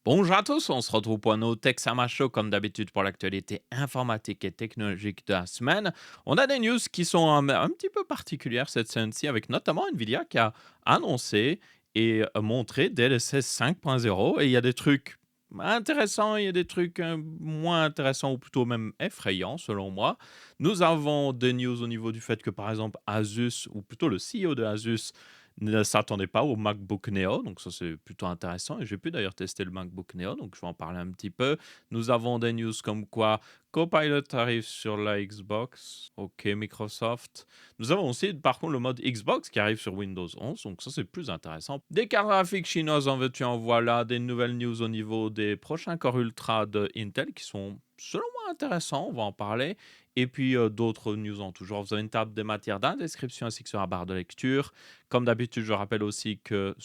Bonjour à tous, on se retrouve pour un autre Texama Show comme d'habitude pour l'actualité informatique et technologique de la semaine. On a des news qui sont un petit peu particulières cette semaine-ci avec notamment Nvidia qui a annoncé et montré DLSS 5.0 et il y a des trucs intéressants, il y a des trucs moins intéressants ou plutôt même effrayants selon moi. Nous avons des news au niveau du fait que par exemple Asus ou plutôt le CEO de Asus ne s'attendait pas au MacBook Neo, donc ça c'est plutôt intéressant. Et j'ai pu d'ailleurs tester le MacBook Neo, donc je vais en parler un petit peu. Nous avons des news comme quoi Copilot arrive sur la Xbox. Ok, Microsoft. Nous avons aussi par contre le mode Xbox qui arrive sur Windows 11, donc ça c'est plus intéressant. Des cartes graphiques chinoises en veux-tu en voilà, des nouvelles news au niveau des prochains Core Ultra de Intel qui sont selon moi intéressants, on va en parler. Et puis d'autres news en tout genre. Vous avez une table des matières dans la description ainsi que sur la barre de lecture. Comme d'habitude, je rappelle aussi que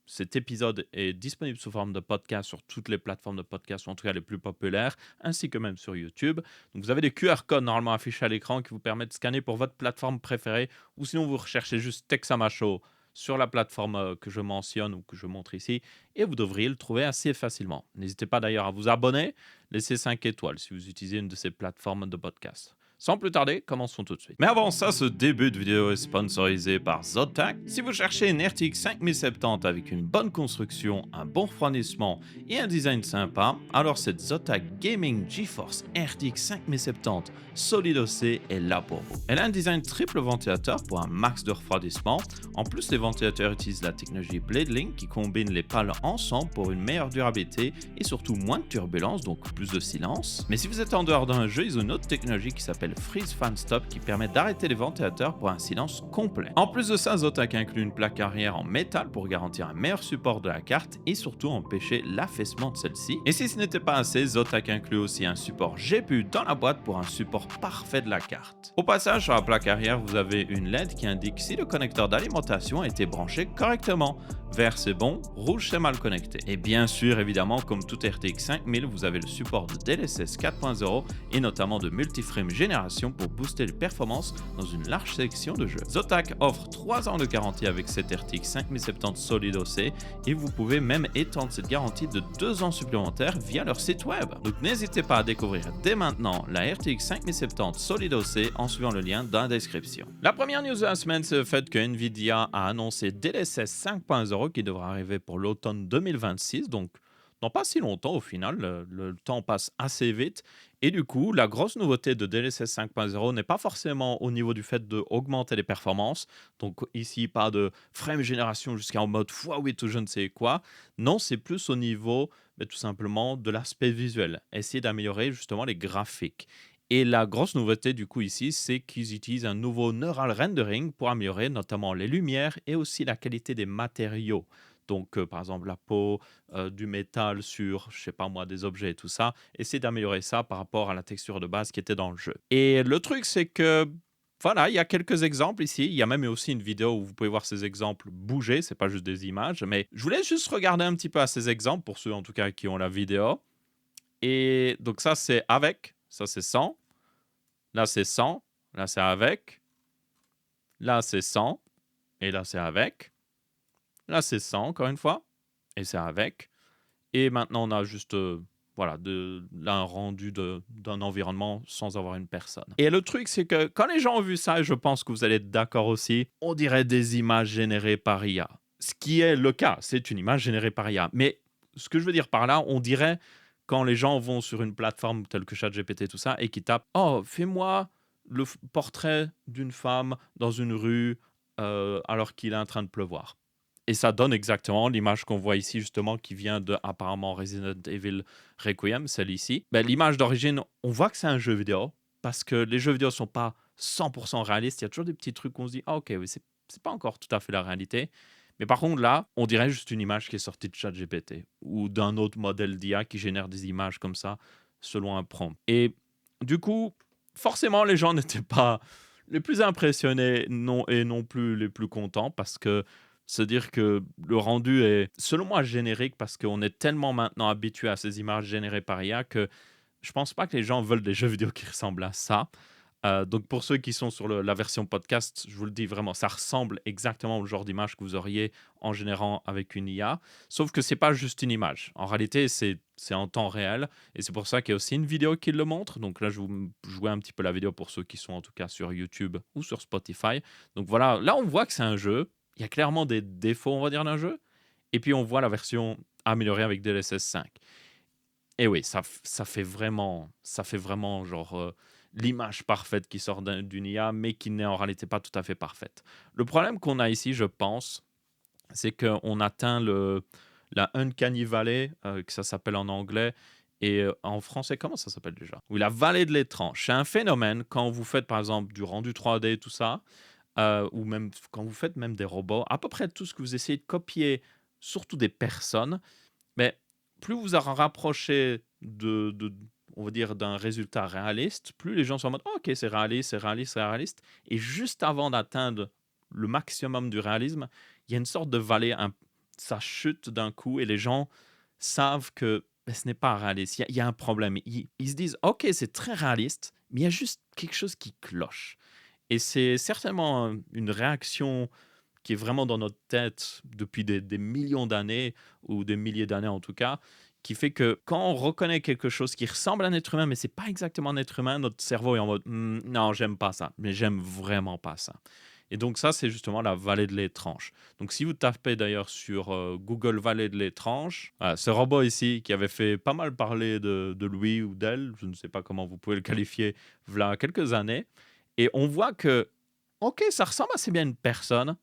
cet épisode est disponible sous forme de podcast sur toutes les plateformes de podcast, ou en tout cas les plus populaires, ainsi que même sur YouTube. Donc vous avez des QR codes normalement affichés à l'écran qui vous permettent de scanner pour votre plateforme préférée, ou sinon vous recherchez juste Texama Show sur la plateforme que je mentionne ou que je montre ici, et vous devriez le trouver assez facilement. N'hésitez pas d'ailleurs à vous abonner, laissez 5 étoiles si vous utilisez une de ces plateformes de podcast. Sans plus tarder, commençons tout de suite. Mais avant ça, ce début de vidéo est sponsorisé par Zotac. Si vous cherchez une RTX 5070 avec une bonne construction, un bon refroidissement et un design sympa, alors cette Zotac Gaming GeForce RTX 5070 Solid OC est là pour vous. Elle a un design triple ventilateur pour un max de refroidissement. En plus, les ventilateurs utilisent la technologie BladeLink qui combine les pales ensemble pour une meilleure durabilité et surtout moins de turbulence, donc plus de silence. Mais si vous êtes en dehors d'un jeu, ils ont une autre technologie qui s'appelle Freeze Fan Stop qui permet d'arrêter les ventilateurs pour un silence complet. En plus de ça, Zotac inclut une plaque arrière en métal pour garantir un meilleur support de la carte et surtout empêcher l'affaissement de celle-ci. Et si ce n'était pas assez, Zotac inclut aussi un support GPU dans la boîte pour un support parfait de la carte. Au passage, sur la plaque arrière, vous avez une LED qui indique si le connecteur d'alimentation a été branché correctement. Vert c'est bon, rouge c'est mal connecté. Et bien sûr, évidemment, comme tout RTX 5000, vous avez le support de DLSS 4.0 et notamment de multiframe génération pour booster les performances dans une large sélection de jeux. Zotac offre 3 ans de garantie avec cette RTX 5070 Solid OC et vous pouvez même étendre cette garantie de 2 ans supplémentaires via leur site web. Donc n'hésitez pas à découvrir dès maintenant la RTX 5070 Solid OC en suivant le lien dans la description. La première news de la semaine, c'est le fait que Nvidia a annoncé DLSS 5.0 qui devra arriver pour l'automne 2026, donc dans pas si longtemps au final, le temps passe assez vite. Et du coup, la grosse nouveauté de DLSS 5.0 n'est pas forcément au niveau du fait d'augmenter les performances, donc ici pas de frame génération jusqu'en mode x8 ou je ne sais quoi, non c'est plus au niveau tout simplement de l'aspect visuel, essayer d'améliorer justement les graphiques. Et la grosse nouveauté du coup ici, c'est qu'ils utilisent un nouveau neural rendering pour améliorer notamment les lumières et aussi la qualité des matériaux. Donc, par exemple, la peau, du métal sur, je sais pas moi, des objets et tout ça. Essayer d'améliorer ça par rapport à la texture de base qui était dans le jeu. Et le truc, c'est que, voilà, il y a quelques exemples ici. Il y a même aussi une vidéo où vous pouvez voir ces exemples bouger. C'est pas juste des images. Mais je voulais juste regarder un petit peu à ces exemples pour ceux en tout cas qui ont la vidéo. Et donc ça, c'est avec. Ça, c'est sans. Là, c'est sans. Là, c'est avec. Là, c'est sans. Et là, c'est avec. Là, c'est sans, encore une fois. Et c'est avec. Et maintenant, on a juste voilà, là, un rendu d'un environnement sans avoir une personne. Et le truc, c'est que quand les gens ont vu ça, et je pense que vous allez être d'accord aussi, on dirait des images générées par IA. Ce qui est le cas, c'est une image générée par IA. Mais ce que je veux dire par là, on dirait quand les gens vont sur une plateforme telle que ChatGPT, tout ça, et qui tapent «Oh, fais-moi le portrait d'une femme dans une rue alors qu'il est en train de pleuvoir». Et ça donne exactement l'image qu'on voit ici, justement, qui vient de apparemment Resident Evil Requiem, celle ici. Ben, l'image d'origine, on voit que c'est un jeu vidéo, parce que les jeux vidéo sont pas 100% réalistes. Il y a toujours des petits trucs où on se dit, ah ok, oui, c'est pas encore tout à fait la réalité. Mais par contre, là, on dirait juste une image qui est sortie de ChatGPT ou d'un autre modèle d'IA qui génère des images comme ça selon un prompt. Et du coup, forcément, les gens n'étaient pas les plus impressionnés non, et non plus les plus contents parce que se dire que le rendu est, selon moi, générique parce qu'on est tellement maintenant habitué à ces images générées par IA que je pense pas que les gens veulent des jeux vidéo qui ressemblent à ça. Donc pour ceux qui sont sur la version podcast, je vous le dis vraiment, ça ressemble exactement au genre d'image que vous auriez en générant avec une IA, sauf que c'est pas juste une image. En réalité, c'est en temps réel et c'est pour ça qu'il y a aussi une vidéo qui le montre. Donc là, je vous jouer un petit peu la vidéo pour ceux qui sont en tout cas sur YouTube ou sur Spotify. Donc voilà, là on voit que c'est un jeu. Il y a clairement des défauts, on va dire, d'un jeu. Et puis on voit la version améliorée avec DLSS 5. Et oui, ça fait vraiment genre l'image parfaite qui sort d'une IA, mais qui n'est en réalité pas tout à fait parfaite. Le problème qu'on a ici, je pense, c'est qu'on atteint la Uncanny Valley, que ça s'appelle en anglais, et en français, comment ça s'appelle déjà? Oui, la vallée de l'étrange. C'est un phénomène quand vous faites par exemple du rendu 3D, tout ça, ou même quand vous faites même des robots, à peu près tout ce que vous essayez de copier, surtout des personnes, mais plus vous en rapprochez on va dire, d'un résultat réaliste, plus les gens sont en mode: «Ah, OK, c'est réaliste, c'est réaliste, c'est réaliste» et juste avant d'atteindre le maximum du réalisme, il y a une sorte de vallée, ça chute d'un coup et les gens savent que, beh, ce n'est pas réaliste. Il y a un problème. Ils se disent: «OK, c'est très réaliste, mais il y a juste quelque chose qui cloche» et c'est certainement, une réaction qui est vraiment dans notre tête depuis des millions d'années ou des milliers d'années en tout cas, qui fait que quand on reconnaît quelque chose qui ressemble à un être humain, mais c'est pas exactement un être humain, notre cerveau est en mode: Non, j'aime pas ça, mais j'aime vraiment pas ça». Et donc ça, c'est justement la vallée de l'étrange. Donc si vous tapez d'ailleurs sur Google vallée de l'étrange, voilà, ce robot ici qui avait fait pas mal parler de lui ou d'elle, je ne sais pas comment vous pouvez le qualifier, voilà quelques années, et on voit que, ok, ça ressemble assez bien à une personne,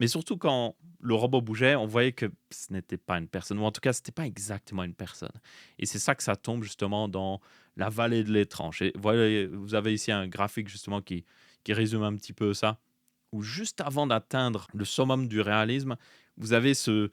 mais surtout quand le robot bougeait, on voyait que ce n'était pas une personne, ou en tout cas, c'était pas exactement une personne. Et c'est ça que ça tombe justement dans la vallée de l'étrange. Et voilà, vous avez ici un graphique justement qui résume un petit peu ça, où juste avant d'atteindre le summum du réalisme, vous avez ce-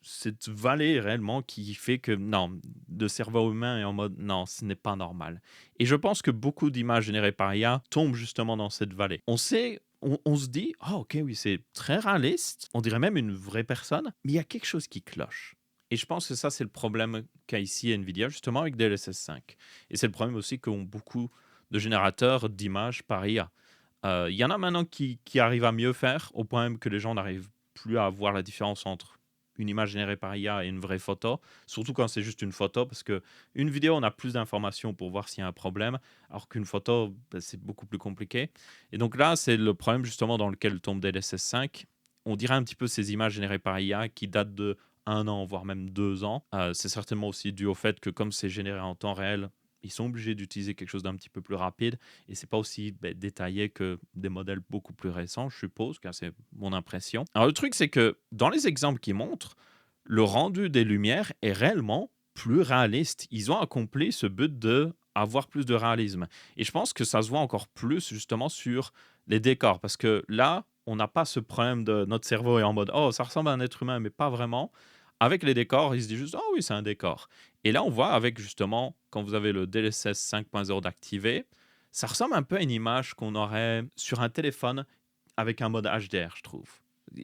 cette vallée réellement qui fait que non, le cerveau humain est en mode non, ce n'est pas normal. Et je pense que beaucoup d'images générées par IA tombent justement dans cette vallée. On sait, on se dit, ah ok, oui, c'est très réaliste, on dirait même une vraie personne, mais il y a quelque chose qui cloche. Et je pense que ça, c'est le problème qu'a ici Nvidia, justement, avec DLSS 5. Et c'est le problème aussi qu'ont beaucoup de générateurs d'images par IA. Il y en a maintenant qui arrivent à mieux faire, au point même que les gens n'arrivent plus à voir la différence entre une image générée par IA et une vraie photo, surtout quand c'est juste une photo, parce que une vidéo, on a plus d'informations pour voir s'il y a un problème, alors qu'une photo, bah, c'est beaucoup plus compliqué. Et donc là, c'est le problème justement dans lequel tombe DLSS 5. On dirait un petit peu ces images générées par IA qui datent de 1 an, voire même 2 ans. C'est certainement aussi dû au fait que comme c'est généré en temps réel, ils sont obligés d'utiliser quelque chose d'un petit peu plus rapide et c'est pas aussi détaillé que des modèles beaucoup plus récents, je suppose, car c'est mon impression. Alors le truc, c'est que dans les exemples qu'ils montrent, le rendu des lumières est réellement plus réaliste. Ils ont accompli ce but de avoir plus de réalisme. Et je pense que ça se voit encore plus justement sur les décors, parce que là, on n'a pas ce problème de notre cerveau est en mode oh ça ressemble à un être humain, mais pas vraiment. Avec les décors, il se dit juste oh oui c'est un décor. Et là on voit avec justement quand vous avez le DLSS 5.0 d'activer, ça ressemble un peu à une image qu'on aurait sur un téléphone avec un mode HDR, je trouve.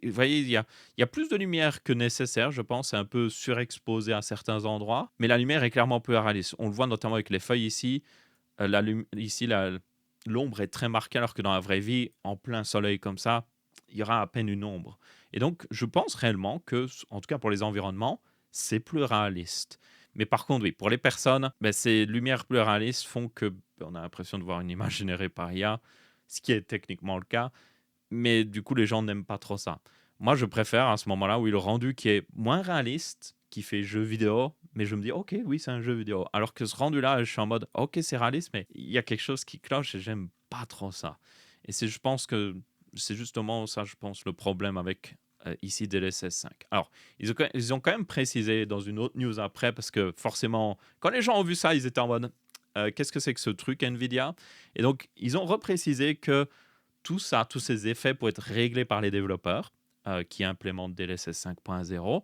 Vous voyez, il y a plus de lumière que nécessaire, je pense. C'est un peu surexposé à certains endroits, mais la lumière est clairement plus réaliste. On le voit notamment avec les feuilles ici. Ici, l'ombre est très marquée, alors que dans la vraie vie, en plein soleil comme ça, il y aura à peine une ombre. Et donc, je pense réellement que, en tout cas pour les environnements, c'est plus réaliste. Mais par contre, oui, pour les personnes, ben, ces lumières plus réalistes font que on a l'impression de voir une image générée par IA, ce qui est techniquement le cas. Mais du coup, les gens n'aiment pas trop ça. Moi, je préfère à ce moment-là, oui, le rendu qui est moins réaliste, qui fait jeu vidéo, mais je me dis, ok, oui, c'est un jeu vidéo. Alors que ce rendu-là, je suis en mode, ok, c'est réaliste, mais il y a quelque chose qui cloche et j'aime pas trop ça. Et je pense que c'est justement ça, je pense, le problème avec ici DLSS 5. Alors, ils ont quand même précisé dans une autre news après, parce que forcément, quand les gens ont vu ça, ils étaient en mode, qu'est-ce que c'est que ce truc Nvidia? Et donc, ils ont reprécisé que tout ça, tous ces effets pourraient être réglés par les développeurs qui implémentent DLSS 5.0.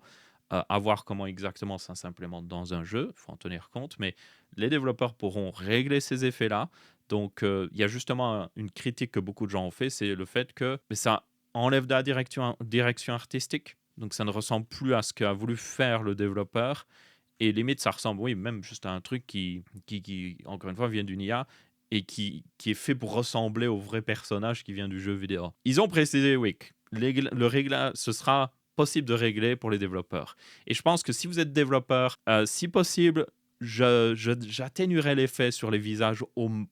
À voir comment exactement ça s'implémente dans un jeu, il faut en tenir compte, mais les développeurs pourront régler ces effets-là. Donc, il y a justement une critique que beaucoup de gens ont fait, c'est le fait que mais ça enlève de la direction artistique. Donc, ça ne ressemble plus à ce qu'a voulu faire le développeur. Et limite, ça ressemble, oui, même juste à un truc qui encore une fois, vient d'une IA et qui est fait pour ressembler au vrai personnage qui vient du jeu vidéo. Ils ont précisé, oui, que le réglage, ce sera possible de régler pour les développeurs. Et je pense que si vous êtes développeur, si possible, j'atténuerai l'effet sur les visages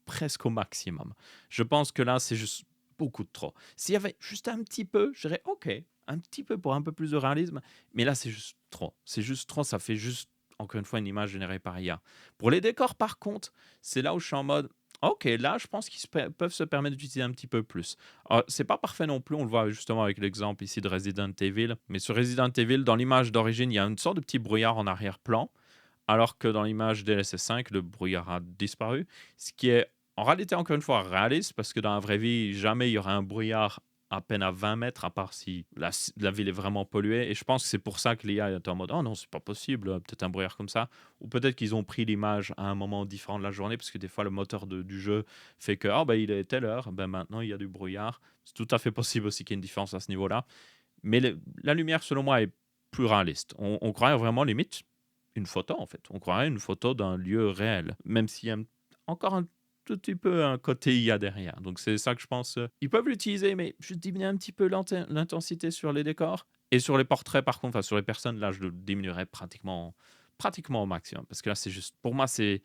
presque au maximum. Je pense que là, c'est juste beaucoup de trop. S'il y avait juste un petit peu, je dirais OK, un petit peu pour un peu plus de réalisme, mais là, c'est juste trop. C'est juste trop, ça fait juste, encore une fois, une image générée par IA. Pour les décors, par contre, c'est là où je suis en mode OK, là, je pense peuvent se permettre d'utiliser un petit peu plus. C'est pas parfait non plus, on le voit justement avec l'exemple ici de Resident Evil. Mais sur Resident Evil, dans l'image d'origine, il y a une sorte de petit brouillard en arrière-plan, alors que dans l'image DLSS 5, le brouillard a disparu. Ce qui est en réalité, encore une fois, réaliste, parce que dans la vraie vie, jamais il y aurait un brouillard à peine à 20 mètres, à part si la ville est vraiment polluée. Et je pense que c'est pour ça que l'IA est en mode oh non, c'est pas possible, peut-être un brouillard comme ça. Ou peut-être qu'ils ont pris l'image à un moment différent de la journée, parce que des fois, le moteur du jeu fait que ah, ben, il est telle heure, ben, maintenant il y a du brouillard. C'est tout à fait possible aussi qu'il y ait une différence à ce niveau-là. Mais la lumière, selon moi, est plus réaliste. On croirait vraiment limite une photo, en fait. On croirait une photo d'un lieu réel, même s'il y a encore un tout petit peu un côté IA derrière. Donc c'est ça que je pense. Ils peuvent l'utiliser, mais juste diminuer un petit peu l'intensité sur les décors. Et sur les portraits, par contre, enfin sur les personnes, là, je le diminuerais pratiquement au maximum. Parce que là, c'est juste, pour moi, c'est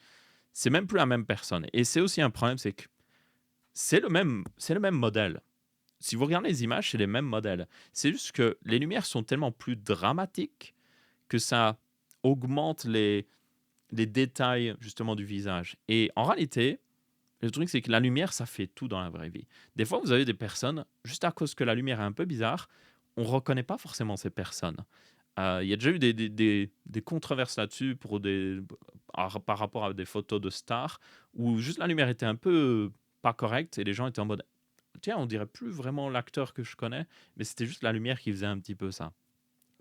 même plus la même personne. Et c'est aussi un problème, c'est que c'est le même modèle. Si vous regardez les images, c'est les mêmes modèles. C'est juste que les lumières sont tellement plus dramatiques que ça augmente les détails justement du visage. Et en réalité, le truc, c'est que la lumière, ça fait tout dans la vraie vie. Des fois, vous avez des personnes, juste à cause que la lumière est un peu bizarre, on ne reconnaît pas forcément ces personnes. Il y a déjà eu des controverses là-dessus par rapport à des photos de stars où juste la lumière était un peu pas correcte et les gens étaient en mode tiens, on dirait plus vraiment l'acteur que je connais, mais c'était juste la lumière qui faisait un petit peu ça.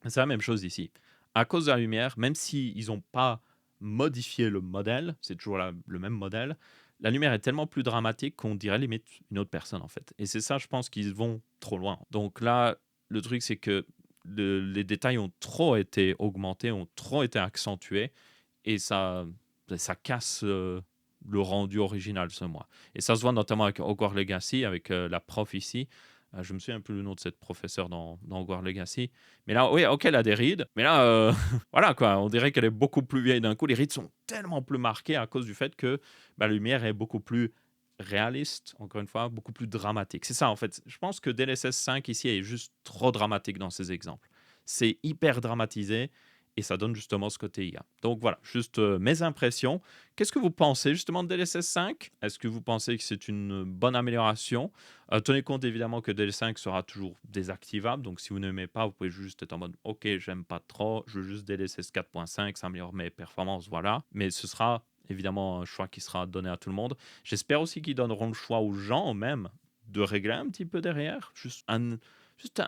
C'est la même chose ici. À cause de la lumière, même s'ils n'ont pas modifié le modèle, c'est toujours le même modèle, la lumière est tellement plus dramatique qu'on dirait limite une autre personne en fait. Et c'est ça, je pense qu'ils vont trop loin. Donc là, le truc, c'est que les détails ont trop été augmentés, ont trop été accentués, et ça casse le rendu original, ce moi. Et ça se voit notamment avec Hogwarts Legacy, avec la prof ici. Je me souviens plus le nom de cette professeure dans Hogwarts Legacy. Mais là, oui, ok, elle a des rides. Mais là, voilà quoi, on dirait qu'elle est beaucoup plus vieille d'un coup. Les rides sont tellement plus marquées à cause du fait que la lumière est beaucoup plus réaliste, encore une fois, beaucoup plus dramatique. C'est ça, en fait. Je pense que DLSS 5 ici est juste trop dramatique dans ces exemples. C'est hyper dramatisé et ça donne justement ce côté IA. Donc voilà, juste mes impressions. Qu'est-ce que vous pensez justement de DLSS 5? Est-ce que vous pensez que c'est une bonne amélioration? Tenez compte évidemment que DLSS 5 sera toujours désactivable, donc si vous n'aimez pas, vous pouvez juste être en mode ok, j'aime pas trop, je veux juste DLSS 4.5, ça améliore mes performances, voilà. Mais ce sera évidemment un choix qui sera donné à tout le monde. J'espère aussi qu'ils donneront le choix aux gens même de régler un petit peu derrière,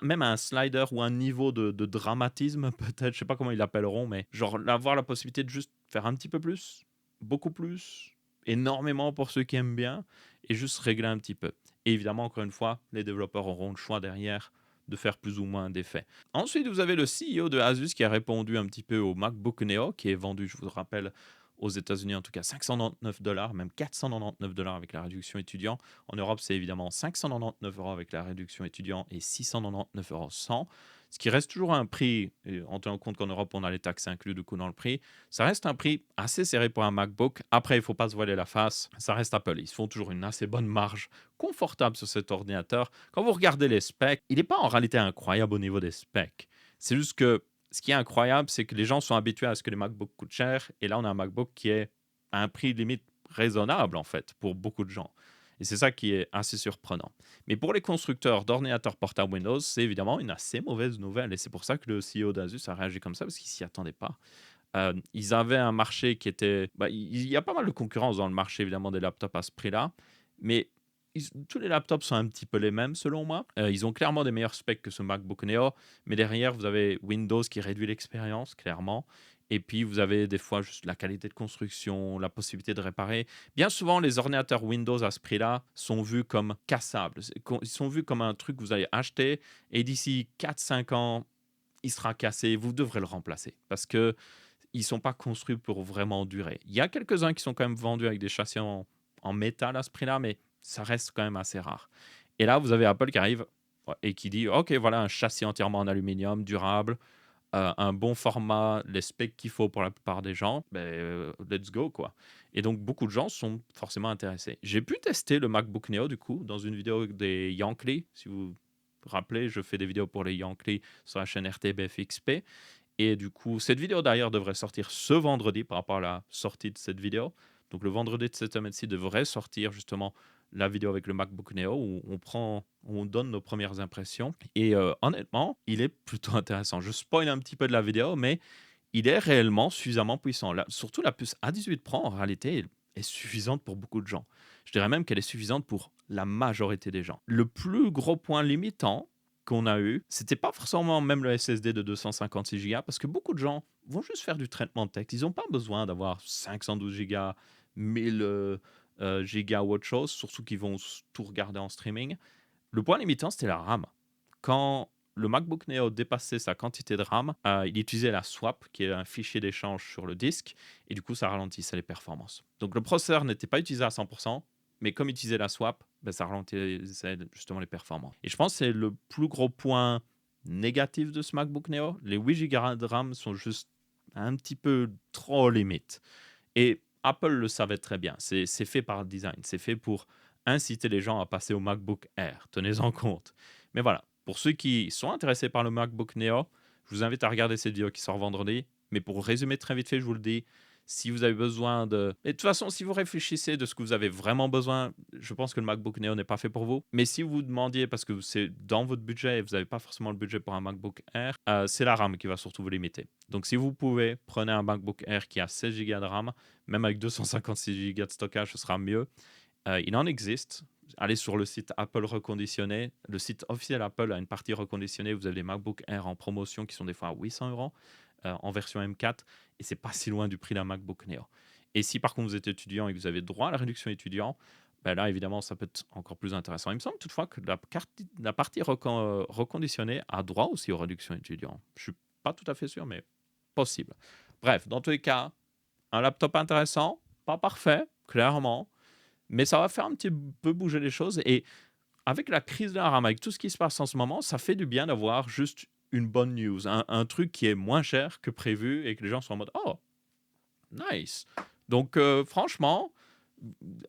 même un slider ou un niveau de dramatisme, peut-être, je sais pas comment ils l'appelleront, mais genre avoir la possibilité de juste faire un petit peu plus, beaucoup plus, énormément pour ceux qui aiment bien, et juste régler un petit peu. Et évidemment, encore une fois, les développeurs auront le choix derrière de faire plus ou moins d'effets. Ensuite, vous avez le CEO de Asus qui a répondu un petit peu au MacBook Neo, qui est vendu, je vous le rappelle, aux États-Unis en tout cas 599 $, même 499 $ avec la réduction étudiant. En Europe, c'est évidemment 599 € avec la réduction étudiant et 699 € sans. Ce qui reste toujours un prix, en tenant compte qu'en Europe, on a les taxes inclus du coup dans le prix. Ça reste un prix assez serré pour un MacBook. Après, il ne faut pas se voiler la face. Ça reste Apple. Ils font toujours une assez bonne marge confortable sur cet ordinateur. Quand vous regardez les specs, il n'est pas en réalité incroyable au niveau des specs. C'est juste que ce qui est incroyable, c'est que les gens sont habitués à ce que les MacBooks coûtent cher. Et là, on a un MacBook qui est à un prix limite raisonnable, en fait, pour beaucoup de gens. Et c'est ça qui est assez surprenant. Mais pour les constructeurs d'ordinateurs portables Windows, c'est évidemment une assez mauvaise nouvelle. Et c'est pour ça que le CEO d'Asus a réagi comme ça, parce qu'il s'y attendait pas. Ils avaient un marché qui était... il y a pas mal de concurrence dans le marché, évidemment, des laptops à ce prix-là. Mais tous les laptops sont un petit peu les mêmes, selon moi. Ils ont clairement des meilleurs specs que ce MacBook Neo. Mais derrière, vous avez Windows qui réduit l'expérience, clairement. Et puis, vous avez des fois juste la qualité de construction, la possibilité de réparer. Bien souvent, les ordinateurs Windows à ce prix-là sont vus comme cassables. Ils sont vus comme un truc que vous allez acheter et d'ici 4 5 ans, il sera cassé. Vous devrez le remplacer parce que ils sont pas construits pour vraiment durer. Il y a quelques-uns qui sont quand même vendus avec des châssis en en métal à ce prix-là, mais ça reste quand même assez rare. Et là, vous avez Apple qui arrive ouais, et qui dit, OK, voilà un châssis entièrement en aluminium, durable, un bon format, les specs qu'il faut pour la plupart des gens, let's go quoi. Et donc beaucoup de gens sont forcément intéressés. J'ai pu tester le MacBook Neo du coup dans une vidéo des Yankee. Si vous vous rappelez, je fais des vidéos pour les Yankee sur la chaîne RTBF XP. Et du coup, cette vidéo d'ailleurs devrait sortir ce vendredi par rapport à la sortie de cette vidéo. Donc le vendredi de cette semaine-ci devrait sortir justement la vidéo avec le MacBook Neo où on donne nos premières impressions. Et honnêtement, il est plutôt intéressant. Je spoil un petit peu de la vidéo, mais il est réellement suffisamment puissant. Surtout la puce A18 Pro, en réalité, est suffisante pour beaucoup de gens. Je dirais même qu'elle est suffisante pour la majorité des gens. Le plus gros point limitant qu'on a eu, c'était pas forcément même le SSD de 256 Go, parce que beaucoup de gens vont juste faire du traitement de texte. Ils n'ont pas besoin d'avoir 512 Go, 1000 Go ou autre chose, surtout qu'ils vont tout regarder en streaming. Le point limitant, c'était la RAM. Quand le MacBook Neo dépassait sa quantité de RAM, il utilisait la swap, qui est un fichier d'échange sur le disque, et du coup, ça ralentissait les performances. Donc le processeur n'était pas utilisé à 100%, mais comme il utilisait la swap, ça ralentissait justement les performances. Et je pense que c'est le plus gros point négatif de ce MacBook Neo. Les 8 Go de RAM sont juste un petit peu trop limite. Et Apple le savait très bien. C'est fait par design. C'est fait pour inciter les gens à passer au MacBook Air. Tenez-en compte. Mais voilà, pour ceux qui sont intéressés par le MacBook Neo, je vous invite à regarder cette vidéo qui sort vendredi. Mais pour résumer très vite fait, je vous le dis, si vous avez besoin de... Et de toute façon, si vous réfléchissez de ce que vous avez vraiment besoin, je pense que le MacBook Neo n'est pas fait pour vous. Mais si vous demandiez, parce que c'est dans votre budget et vous n'avez pas forcément le budget pour un MacBook Air, c'est la RAM qui va surtout vous limiter. Donc si vous pouvez, prenez un MacBook Air qui a 16 Go de RAM, même avec 256 Go de stockage, ce sera mieux. Il en existe. Allez sur le site Apple reconditionné. Le site officiel Apple a une partie reconditionnée. Vous avez des MacBook Air en promotion qui sont des fois à 800 euros en version M4. Et c'est pas si loin du prix d'un MacBook Neo. Et si par contre vous êtes étudiant et que vous avez droit à la réduction étudiant, là évidemment ça peut être encore plus intéressant. Il me semble toutefois que la partie reconditionnée a droit aussi aux réductions étudiants. Je suis pas tout à fait sûr, mais possible. Bref, dans tous les cas, un laptop intéressant, pas parfait, clairement, mais ça va faire un petit peu bouger les choses. Et avec la crise de la RAM, avec tout ce qui se passe en ce moment, ça fait du bien d'avoir juste une bonne news, un truc qui est moins cher que prévu et que les gens sont en mode oh, nice. Donc, franchement,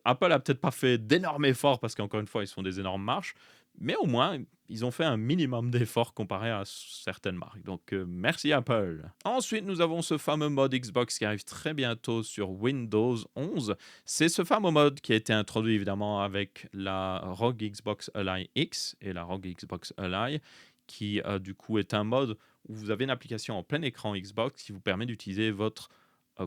Apple a peut-être pas fait d'énormes efforts parce qu'encore une fois, ils font des énormes marches, mais au moins, ils ont fait un minimum d'efforts comparé à certaines marques. Donc, merci Apple. Ensuite, nous avons ce fameux mode Xbox qui arrive très bientôt sur Windows 11. C'est ce fameux mode qui a été introduit évidemment avec la ROG Xbox Ally X et la ROG Xbox Ally, qui du coup est un mode où vous avez une application en plein écran Xbox qui vous permet d'utiliser votre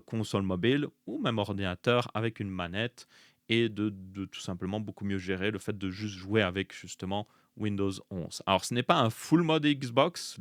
console mobile ou même ordinateur avec une manette et de tout simplement beaucoup mieux gérer le fait de juste jouer avec justement Windows 11. Alors ce n'est pas un full mode Xbox,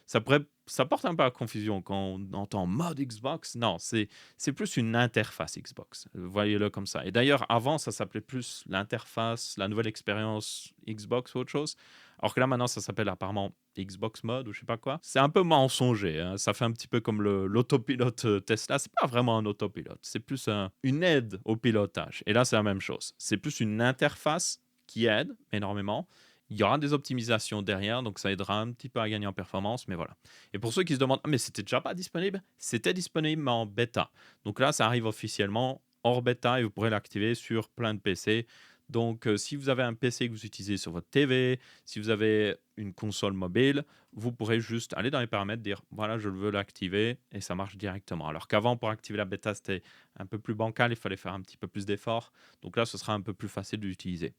ça porte un peu à confusion quand on entend mode Xbox. Non, c'est plus une interface Xbox. Voyez-le comme ça. Et d'ailleurs, avant, ça s'appelait plus l'interface, la nouvelle expérience Xbox ou autre chose. Alors que là, maintenant, ça s'appelle apparemment Xbox Mode ou je sais pas quoi. C'est un peu mensonger, hein. Ça fait un petit peu comme l'autopilote Tesla. C'est pas vraiment un autopilote. C'est plus une aide au pilotage. Et là, c'est la même chose. C'est plus une interface qui aide énormément. Il y aura des optimisations derrière, donc ça aidera un petit peu à gagner en performance, mais voilà. Et pour ceux qui se demandent, ah, mais c'était déjà pas disponible? C'était disponible, mais en bêta. Donc là, ça arrive officiellement hors bêta et vous pourrez l'activer sur plein de PC. Donc, si vous avez un PC que vous utilisez sur votre TV, si vous avez une console mobile, vous pourrez juste aller dans les paramètres, dire voilà, je veux l'activer et ça marche directement. Alors qu'avant, pour activer la bêta, c'était un peu plus bancal, il fallait faire un petit peu plus d'efforts. Donc là, ce sera un peu plus facile d'utiliser.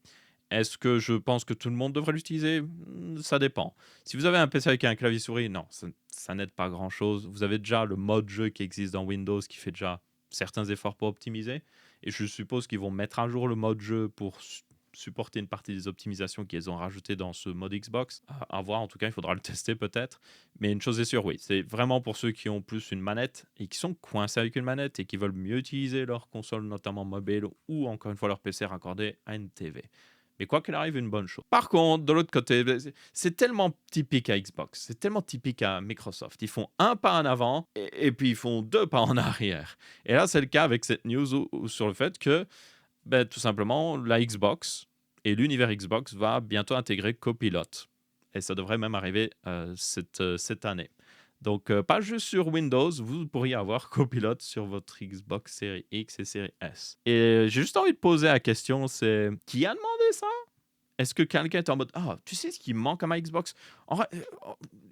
Est-ce que je pense que tout le monde devrait l'utiliser? Ça dépend. Si vous avez un PC avec un clavier souris, non, ça n'aide pas grand-chose. Vous avez déjà le mode jeu qui existe dans Windows qui fait déjà certains efforts pour optimiser. Et je suppose qu'ils vont mettre à jour le mode jeu pour supporter une partie des optimisations qu'ils ont rajoutées dans ce mode Xbox. À voir, en tout cas, il faudra le tester peut-être. Mais une chose est sûre, oui, c'est vraiment pour ceux qui ont plus une manette et qui sont coincés avec une manette et qui veulent mieux utiliser leur console, notamment mobile, ou encore une fois leur PC raccordé à une TV. Mais quoi qu'il arrive, une bonne chose. Par contre, de l'autre côté, c'est tellement typique à Xbox, c'est tellement typique à Microsoft. Ils font un pas en avant et puis ils font deux pas en arrière. Et là, c'est le cas avec cette news sur le fait que Ben, tout simplement, la Xbox et l'univers Xbox va bientôt intégrer Copilot. Et ça devrait même arriver cette année. Donc, pas juste sur Windows, vous pourriez avoir Copilot sur votre Xbox Series X et Series S. Et j'ai juste envie de poser la question, c'est qui a demandé ça? Est-ce que quelqu'un est en mode ah, tu sais ce qui manque à ma Xbox?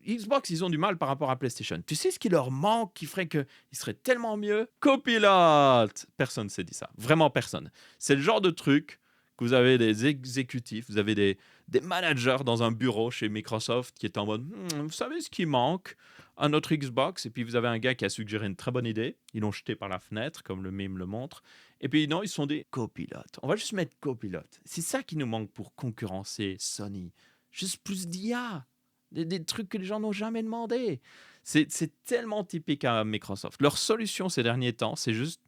Xbox, ils ont du mal par rapport à PlayStation. Tu sais ce qui leur manque qui ferait qu'ils seraient tellement mieux? Copilot! Personne ne s'est dit ça. Vraiment personne. C'est le genre de truc que vous avez des exécutifs, vous avez des managers dans un bureau chez Microsoft qui est en mode vous savez ce qui manque à notre Xbox? Et puis vous avez un gars qui a suggéré une très bonne idée. Ils l'ont jeté par la fenêtre, comme le meme le montre. Et puis non, ils sont des copilotes. On va juste mettre copilote. C'est ça qui nous manque pour concurrencer Sony. Juste plus d'IA. Des trucs que les gens n'ont jamais demandé. C'est tellement typique à Microsoft. Leur solution ces derniers temps, c'est juste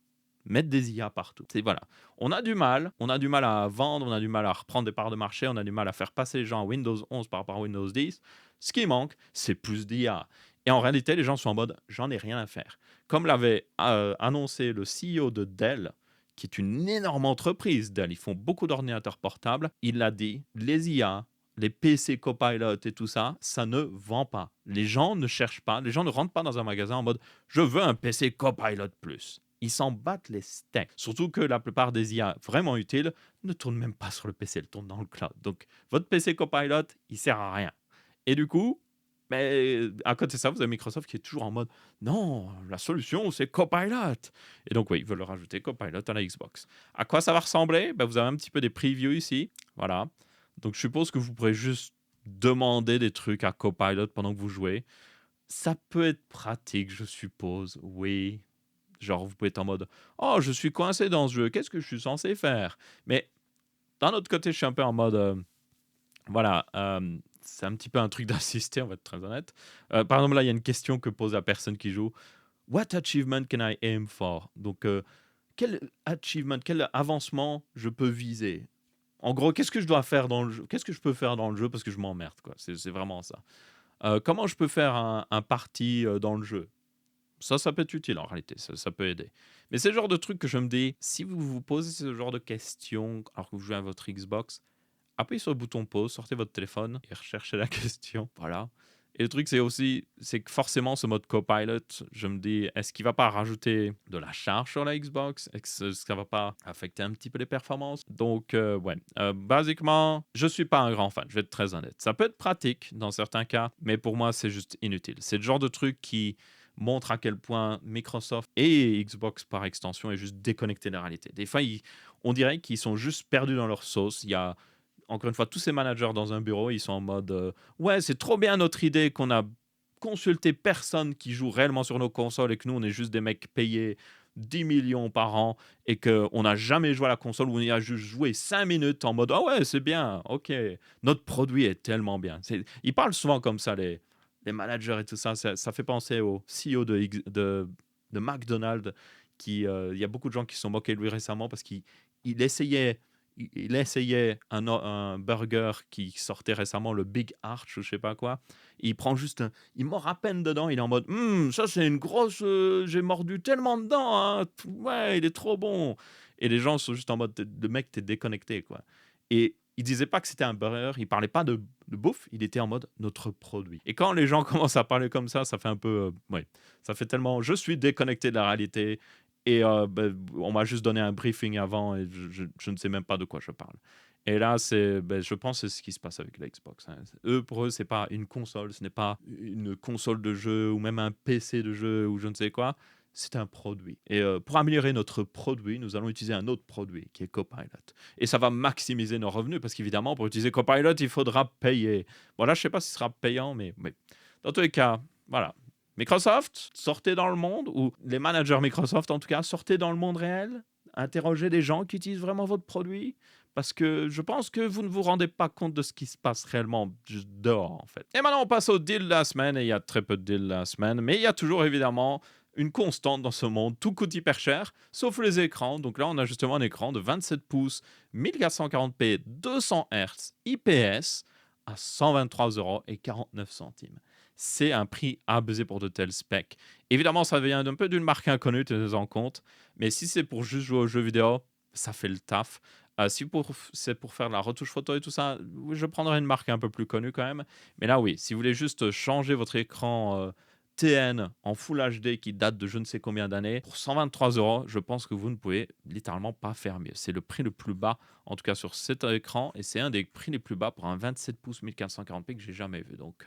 mettre des IA partout. C'est voilà. On a du mal à vendre, on a du mal à reprendre des parts de marché, on a du mal à faire passer les gens à Windows 11 par rapport à Windows 10. Ce qui manque, c'est plus d'IA. Et en réalité, les gens sont en mode j'en ai rien à faire. Comme l'avait annoncé le CEO de Dell, qui est une énorme entreprise Dell, ils font beaucoup d'ordinateurs portables, il l'a dit, les IA, les PC Copilot et tout ça, ça ne vend pas. Les gens ne cherchent pas, les gens ne rentrent pas dans un magasin en mode je veux un PC Copilot plus. Ils s'en battent les steaks. Surtout que la plupart des IA vraiment utiles ne tournent même pas sur le PC, elles tournent dans le cloud. Donc votre PC Copilot, il sert à rien. Et du coup, mais à côté de ça, vous avez Microsoft qui est toujours en mode non, la solution c'est Copilot. Et donc oui, ils veulent rajouter Copilot à la Xbox. À quoi ça va ressembler? Ben, vous avez un petit peu des previews ici. Voilà. Donc je suppose que vous pourrez juste demander des trucs à Copilot pendant que vous jouez. Ça peut être pratique, je suppose. Oui. Genre, vous pouvez être en mode oh, je suis coincé dans ce jeu, qu'est-ce que je suis censé faire? Mais d'un autre côté, je suis un peu en mode voilà, c'est un petit peu un truc d'assister, on va être très honnête. Par exemple, là, il y a une question que pose la personne qui joue. What achievement can I aim for? Donc, quel achievement, quel avancement je peux viser? En gros, qu'est-ce que je dois faire dans le jeu? Qu'est-ce que je peux faire dans le jeu parce que je m'emmerde, quoi. C'est vraiment ça. Comment je peux faire un parti dans le jeu? Ça peut être utile en réalité, ça peut aider. Mais c'est le genre de truc que je me dis, si vous vous posez ce genre de questions alors que vous jouez à votre Xbox, appuyez sur le bouton pause, sortez votre téléphone et recherchez la question. Voilà. Et le truc, c'est aussi, c'est que forcément, ce mode Copilot, je me dis, est-ce qu'il va pas rajouter de la charge sur la Xbox? Est-ce que ça va pas affecter un petit peu les performances? Donc, ouais. Basiquement, je suis pas un grand fan, je vais être très honnête. Ça peut être pratique dans certains cas, mais pour moi, c'est juste inutile. C'est le genre de truc qui montre à quel point Microsoft et Xbox par extension est juste déconnecté de la réalité. Des fois, on dirait qu'ils sont juste perdus dans leur sauce. Il y a encore une fois, tous ces managers dans un bureau, ils sont en mode ouais, c'est trop bien notre idée qu'on a consulté personne qui joue réellement sur nos consoles et que nous, on est juste des mecs payés 10 millions par an et qu'on n'a jamais joué à la console ou on y a juste joué 5 minutes en mode ah ouais, c'est bien, ok, notre produit est tellement bien. Ils parlent souvent comme ça, les managers et tout ça. Ça fait penser au CEO de McDonald's. Il y a beaucoup de gens qui se sont moqués de lui récemment parce qu'il essayait il essayait un burger qui sortait récemment, le Big Arch ou je sais pas quoi. Il prend juste il mord à peine dedans, il est en mode ça c'est une grosse j'ai mordu tellement dedans hein. Ouais, il est trop bon. Et les gens sont juste en mode le mec t'es déconnecté quoi. Et il disait pas que c'était un burger, il parlait pas de bouffe, il était en mode notre produit. Et quand les gens commencent à parler comme ça fait un peu ouais, ça fait tellement je suis déconnecté de la réalité. Et on m'a juste donné un briefing avant et je ne sais même pas de quoi je parle. Et là, je pense que c'est ce qui se passe avec la Xbox, hein. Pour eux, c'est pas une console, ce n'est pas une console de jeu ou même un PC de jeu ou je ne sais quoi. C'est un produit. Et pour améliorer notre produit, nous allons utiliser un autre produit qui est Copilot. Et ça va maximiser nos revenus parce qu'évidemment, pour utiliser Copilot, il faudra payer. Bon, là, je ne sais pas si ce sera payant, mais dans tous les cas, voilà. Microsoft, sortez dans le monde, ou les managers Microsoft en tout cas, sortez dans le monde réel, interrogez des gens qui utilisent vraiment votre produit, parce que je pense que vous ne vous rendez pas compte de ce qui se passe réellement juste dehors en fait. Et maintenant on passe au deal de la semaine, et il y a très peu de deals la semaine, mais il y a toujours évidemment une constante dans ce monde, tout coûte hyper cher, sauf les écrans. Donc là on a justement un écran de 27 pouces, 1440p, 200 Hz, IPS, à 123,49 €. C'est un prix abusé pour de tels specs. Évidemment, ça vient d'un peu d'une marque inconnue, tenez-en compte. Mais si c'est pour juste jouer aux jeux vidéo, ça fait le taf. Si c'est pour faire de la retouche photo et tout ça, oui, je prendrais une marque un peu plus connue quand même. Mais là, oui, si vous voulez juste changer votre écran TN en Full HD qui date de je ne sais combien d'années, pour 123 €, je pense que vous ne pouvez littéralement pas faire mieux. C'est le prix le plus bas, en tout cas sur cet écran, et c'est un des prix les plus bas pour un 27 pouces 1440p que j'ai jamais vu. Donc,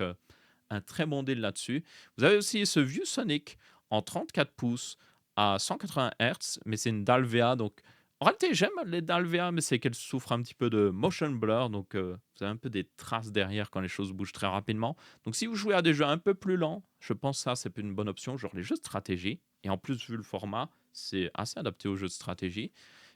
un très bon deal là-dessus. Vous avez aussi ce vieux Sonic en 34 pouces à 180 Hz, mais c'est une dalle VA. Donc, en réalité, j'aime les dalles VA, mais c'est qu'elles souffrent un petit peu de motion blur. Donc, vous avez un peu des traces derrière quand les choses bougent très rapidement. Donc, si vous jouez à des jeux un peu plus lents, je pense que ça, c'est une bonne option, genre les jeux de stratégie. Et en plus, vu le format, c'est assez adapté aux jeux de stratégie.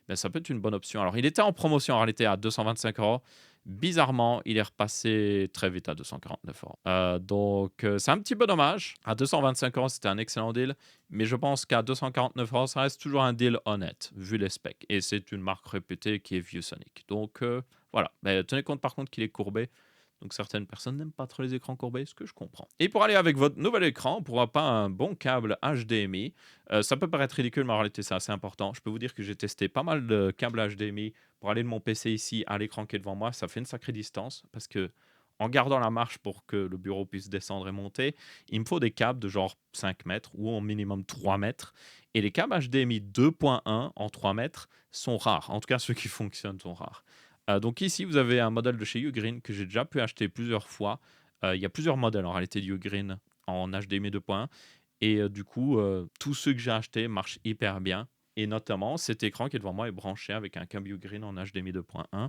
Ben, ça peut être une bonne option. Alors, il était en promotion en réalité à 225 €. Bizarrement, il est repassé très vite à 249 €. Donc, c'est un petit peu dommage. À 225 €, c'était un excellent deal. Mais je pense qu'à 249 €, ça reste toujours un deal honnête, vu les specs. Et c'est une marque réputée qui est ViewSonic. Donc, voilà. Mais tenez compte par contre qu'il est courbé. Donc certaines personnes n'aiment pas trop les écrans courbés, ce que je comprends. Et pour aller avec votre nouvel écran, pourquoi pas un bon câble HDMI. Ça peut paraître ridicule, mais en réalité c'est assez important. Je peux vous dire que j'ai testé pas mal de câbles HDMI pour aller de mon PC ici à l'écran qui est devant moi. Ça fait une sacrée distance parce que en gardant la marche pour que le bureau puisse descendre et monter, il me faut des câbles de genre 5 mètres ou au minimum 3 mètres. Et les câbles HDMI 2.1 en 3 mètres sont rares. En tout cas, ceux qui fonctionnent sont rares. Donc ici, vous avez un modèle de chez Ugreen que j'ai déjà pu acheter plusieurs fois. Il y a plusieurs modèles en réalité de Ugreen en HDMI 2.1 et du coup, tous ceux que j'ai achetés marchent hyper bien et notamment cet écran qui est devant moi est branché avec un câble Ugreen en HDMI 2.1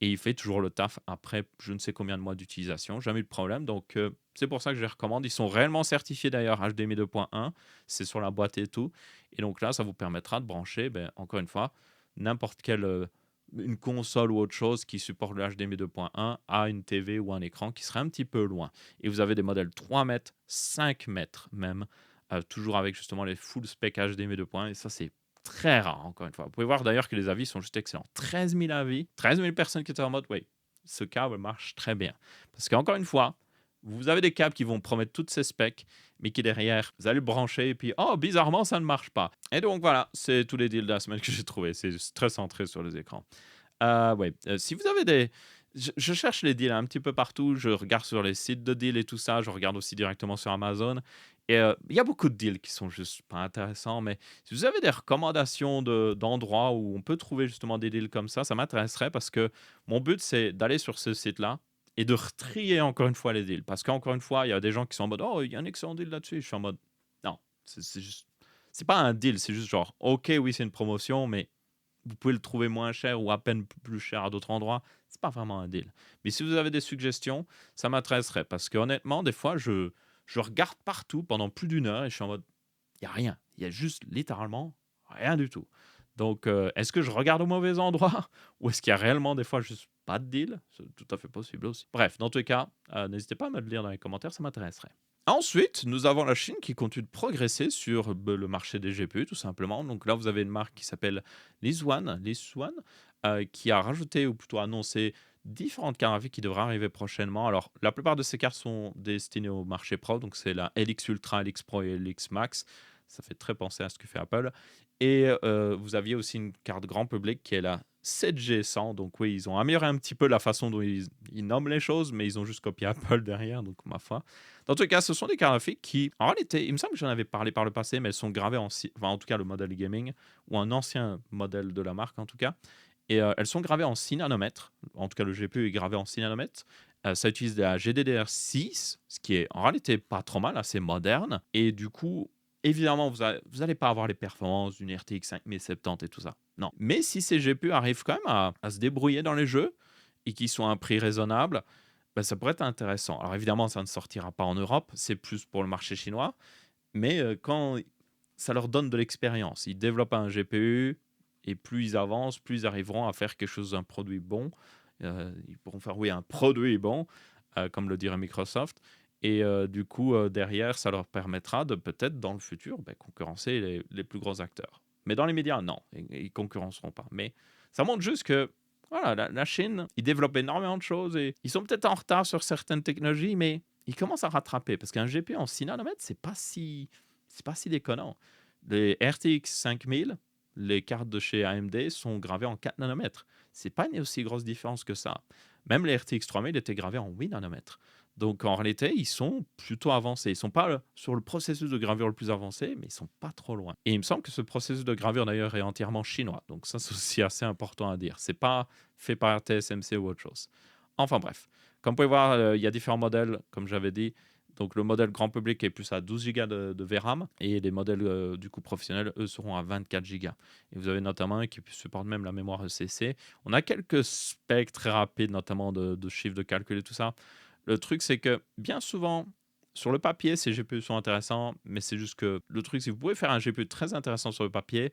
et il fait toujours le taf après je ne sais combien de mois d'utilisation. Jamais eu de problème donc c'est pour ça que je les recommande. Ils sont réellement certifiés d'ailleurs HDMI 2.1, c'est sur la boîte et tout et donc là, ça vous permettra de brancher, encore une fois, n'importe quelle, une console ou autre chose qui supporte le HDMI 2.1 à une TV ou un écran qui serait un petit peu loin. Et vous avez des modèles 3 mètres, 5 mètres même, toujours avec justement les full spec HDMI 2.1 et ça c'est très rare encore une fois. Vous pouvez voir d'ailleurs que les avis sont juste excellents. 13 000 avis, 13 000 personnes qui étaient en mode oui, ce câble marche très bien. Parce qu'encore une fois, vous avez des câbles qui vont promettre toutes ces specs, mais qui derrière, vous allez le brancher et puis, oh, bizarrement, ça ne marche pas. Et donc voilà, c'est tous les deals de la semaine que j'ai trouvé. C'est très centré sur les écrans. Ouais, si vous avez des je cherche les deals un petit peu partout, je regarde sur les sites de deals et tout ça, je regarde aussi directement sur Amazon et il y a beaucoup de deals qui sont juste pas intéressants, mais si vous avez des recommandations d'endroits où on peut trouver justement des deals comme ça m'intéresserait parce que mon but, c'est d'aller sur ce site-là et de trier encore une fois les deals. Parce qu'encore une fois, il y a des gens qui sont en mode: «Oh, il y a un excellent deal là-dessus». Je suis en mode: «Non, c'est juste c'est pas un deal, c'est juste genre, OK, oui, c'est une promotion, mais vous pouvez le trouver moins cher ou à peine plus cher à d'autres endroits, c'est pas vraiment un deal. Mais si vous avez des suggestions, ça m'intéresserait parce qu'honnêtement, des fois, je regarde partout pendant plus d'une heure et je suis en mode, il y a rien. Il y a juste littéralement rien du tout. Donc, est-ce que je regarde au mauvais endroit ou est-ce qu'il y a réellement des fois juste pas de deal? C'est tout à fait possible aussi. Bref, dans tous les cas, n'hésitez pas à me le dire dans les commentaires, ça m'intéresserait. Ensuite, nous avons la Chine qui continue de progresser sur le marché des GPU, tout simplement. Donc là, vous avez une marque qui s'appelle Liswan, qui a rajouté, ou plutôt annoncé, différentes cartes graphiques qui devraient arriver prochainement. Alors, la plupart de ces cartes sont destinées au marché pro, donc c'est la LX Ultra, LX Pro et LX Max. Ça fait très penser à ce que fait Apple. Et vous aviez aussi une carte grand public qui est la 7G100. Donc oui, ils ont amélioré un petit peu la façon dont ils nomment les choses, mais ils ont juste copié Apple derrière, donc ma foi. Dans tous les cas, ce sont des cartes graphiques qui, en réalité, il me semble que j'en avais parlé par le passé, mais elles sont gravées enfin, en tout cas, le modèle gaming, ou un ancien modèle de la marque, en tout cas. Et elles sont gravées en 6 nanomètres. En tout cas, le GPU est gravé en 6 nanomètres. Ça utilise de la GDDR6, ce qui est en réalité pas trop mal, assez moderne. Et du coup, évidemment, vous n'allez pas avoir les performances d'une RTX 5070 et tout ça. Non. Mais si ces GPU arrivent quand même à se débrouiller dans les jeux et qui sont à un prix raisonnable, bah, ça pourrait être intéressant. Alors évidemment, ça ne sortira pas en Europe, c'est plus pour le marché chinois, mais quand ça leur donne de l'expérience, ils développent un GPU et plus ils avancent, plus ils arriveront à faire quelque chose d'un produit bon. Ils pourront faire, oui, un produit bon, comme le dirait Microsoft. Et du coup, derrière, ça leur permettra de peut-être dans le futur concurrencer les plus gros acteurs. Mais dans les médias, non, ils ne concurrenceront pas. Mais ça montre juste que voilà, la Chine, ils développent énormément de choses et ils sont peut-être en retard sur certaines technologies, mais ils commencent à rattraper parce qu'un GPU en 6 nanomètres, c'est pas si déconnant. Les RTX 5000, les cartes de chez AMD sont gravées en 4 nanomètres. C'est pas une aussi grosse différence que ça. Même les RTX 3000 étaient gravés en 8 nanomètres. Donc en réalité, ils sont plutôt avancés. Ils sont pas sur le processus de gravure le plus avancé, mais ils sont pas trop loin. Et il me semble que ce processus de gravure d'ailleurs est entièrement chinois. Donc ça, c'est aussi assez important à dire. C'est pas fait par TSMC ou autre chose. Enfin bref, comme vous pouvez voir, il y a différents modèles, comme j'avais dit. Donc le modèle grand public est plus à 12 Go de VRAM et les modèles du coup professionnels, eux, seront à 24 Go. Et vous avez notamment un qui supporte même la mémoire ECC. On a quelques specs très rapides, notamment de chiffres de calcul et tout ça. Le truc, c'est que bien souvent, sur le papier, ces GPU sont intéressants, mais c'est juste que le truc, c'est que vous pouvez faire un GPU très intéressant sur le papier,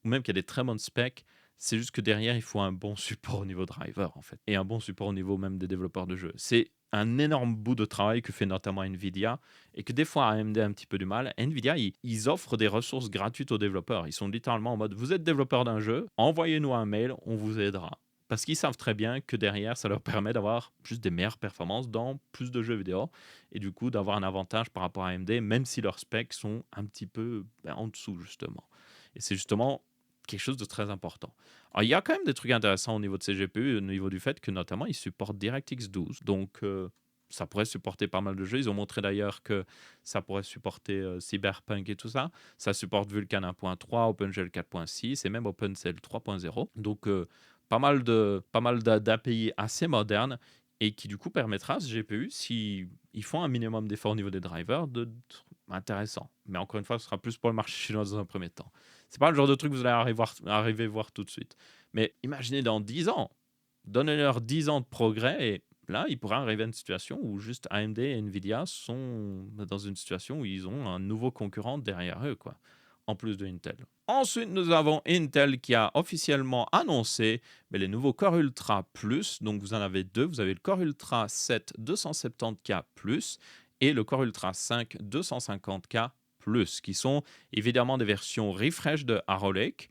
ou même qu'il y a des très bonnes specs, c'est juste que derrière, il faut un bon support au niveau driver, en fait, et un bon support au niveau même des développeurs de jeux. C'est un énorme bout de travail que fait notamment Nvidia, et que des fois AMD a un petit peu du mal. Nvidia, ils offrent des ressources gratuites aux développeurs. Ils sont littéralement en mode, vous êtes développeur d'un jeu, envoyez-nous un mail, on vous aidera. Parce qu'ils savent très bien que derrière, ça leur permet d'avoir juste des meilleures performances dans plus de jeux vidéo et du coup d'avoir un avantage par rapport à AMD, même si leurs specs sont un petit peu en dessous, justement. Et c'est justement quelque chose de très important. Alors, il y a quand même des trucs intéressants au niveau de ces GPU, au niveau du fait que notamment ils supportent DirectX 12. Donc, ça pourrait supporter pas mal de jeux. Ils ont montré d'ailleurs que ça pourrait supporter Cyberpunk et tout ça. Ça supporte Vulkan 1.3, OpenGL 4.6 et même OpenCL 3.0. Donc, d'API assez modernes et qui du coup permettra à ce GPU, s'ils font un minimum d'efforts au niveau des drivers, d'être intéressant. Mais encore une fois, ce sera plus pour le marché chinois dans un premier temps. C'est pas le genre de truc que vous allez arriver voir tout de suite. Mais imaginez dans 10 ans, donnez-leur 10 ans de progrès et là, ils pourraient arriver à une situation où juste AMD et Nvidia sont dans une situation où ils ont un nouveau concurrent derrière eux, quoi, en plus de Intel. Ensuite, nous avons Intel qui a officiellement annoncé les nouveaux Core Ultra Plus. Donc, vous en avez deux. Vous avez le Core Ultra 7 270K Plus et le Core Ultra 5 250K Plus, qui sont évidemment des versions refresh de Arrow Lake.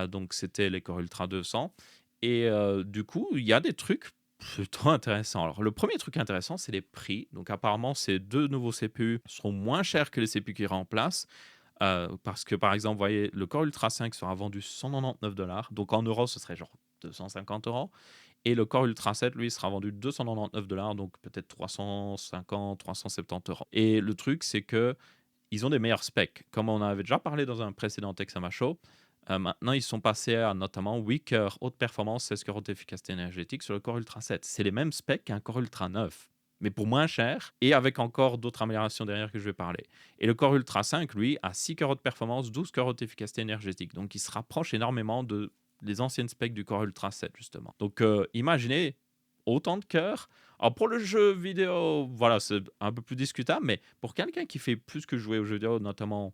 Donc, c'était les Core Ultra 200. Et du coup, il y a des trucs plutôt intéressants. Alors, le premier truc intéressant, c'est les prix. Donc, apparemment, ces deux nouveaux CPU seront moins chers que les CPU qui remplacent. Parce que, par exemple, vous voyez, le Core Ultra 5 sera vendu 199 $. Donc, en euros, ce serait genre 250 €. Et le Core Ultra 7, lui, sera vendu 299 $, donc peut-être 350, 370 €. Et le truc, c'est que ils ont des meilleurs specs. Comme on avait déjà parlé dans un précédent Texama Show, maintenant, ils sont passés à notamment 8 cœurs haute performance, 16 cœurs haute efficacité énergétique sur le Core Ultra 7. C'est les mêmes specs qu'un Core Ultra 9, mais pour moins cher et avec encore d'autres améliorations derrière que je vais parler. Et le Core Ultra 5, lui, a 6 cœurs haute performance, 12 cœurs haute efficacité énergétique. Donc, il se rapproche énormément de les anciennes specs du Core Ultra 7, justement. Donc, imaginez autant de cœurs. Alors, pour le jeu vidéo, voilà, c'est un peu plus discutable, mais pour quelqu'un qui fait plus que jouer aux jeux vidéo, notamment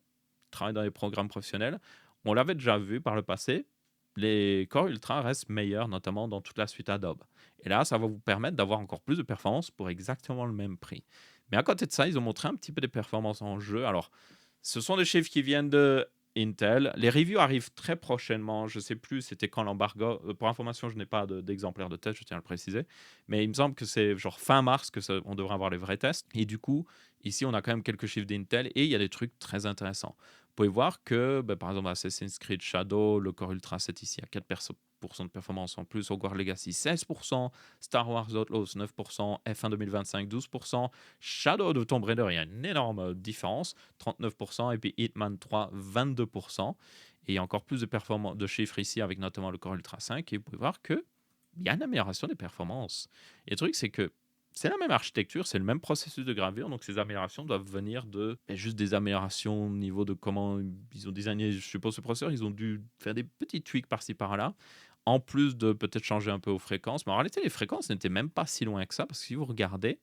travailler dans les programmes professionnels, on l'avait déjà vu par le passé, les Core Ultra restent meilleurs, notamment dans toute la suite Adobe. Et là, ça va vous permettre d'avoir encore plus de performance pour exactement le même prix. Mais à côté de ça, ils ont montré un petit peu des performances en jeu. Alors, ce sont des chiffres qui viennent de Intel. Les reviews arrivent très prochainement. Je ne sais plus c'était quand l'embargo. Pour information, je n'ai pas d'exemplaire de test, je tiens à le préciser. Mais il me semble que c'est genre fin mars que on devrait avoir les vrais tests. Et du coup, ici, on a quand même quelques chiffres d'Intel et il y a des trucs très intéressants. Vous pouvez voir que, par exemple, Assassin's Creed Shadow, le Core Ultra 7 ici a 4% de performance en plus, Hogwarts Legacy 16%, Star Wars Outlaws 9%, F1 2025 12%, Shadow of the Tomb Raider, il y a une énorme différence, 39%, et puis Hitman 3, 22%. Et il y a encore plus de chiffres ici avec notamment le Core Ultra 5, et vous pouvez voir qu'il y a une amélioration des performances. Et le truc, c'est que c'est la même architecture, c'est le même processus de gravure, donc ces améliorations doivent venir de juste des améliorations au niveau de comment ils ont designé, je suppose, ce processeur. Ils ont dû faire des petits tweaks par-ci par-là, en plus de peut-être changer un peu aux fréquences. Mais en réalité, les fréquences n'étaient même pas si loin que ça, parce que si vous regardez,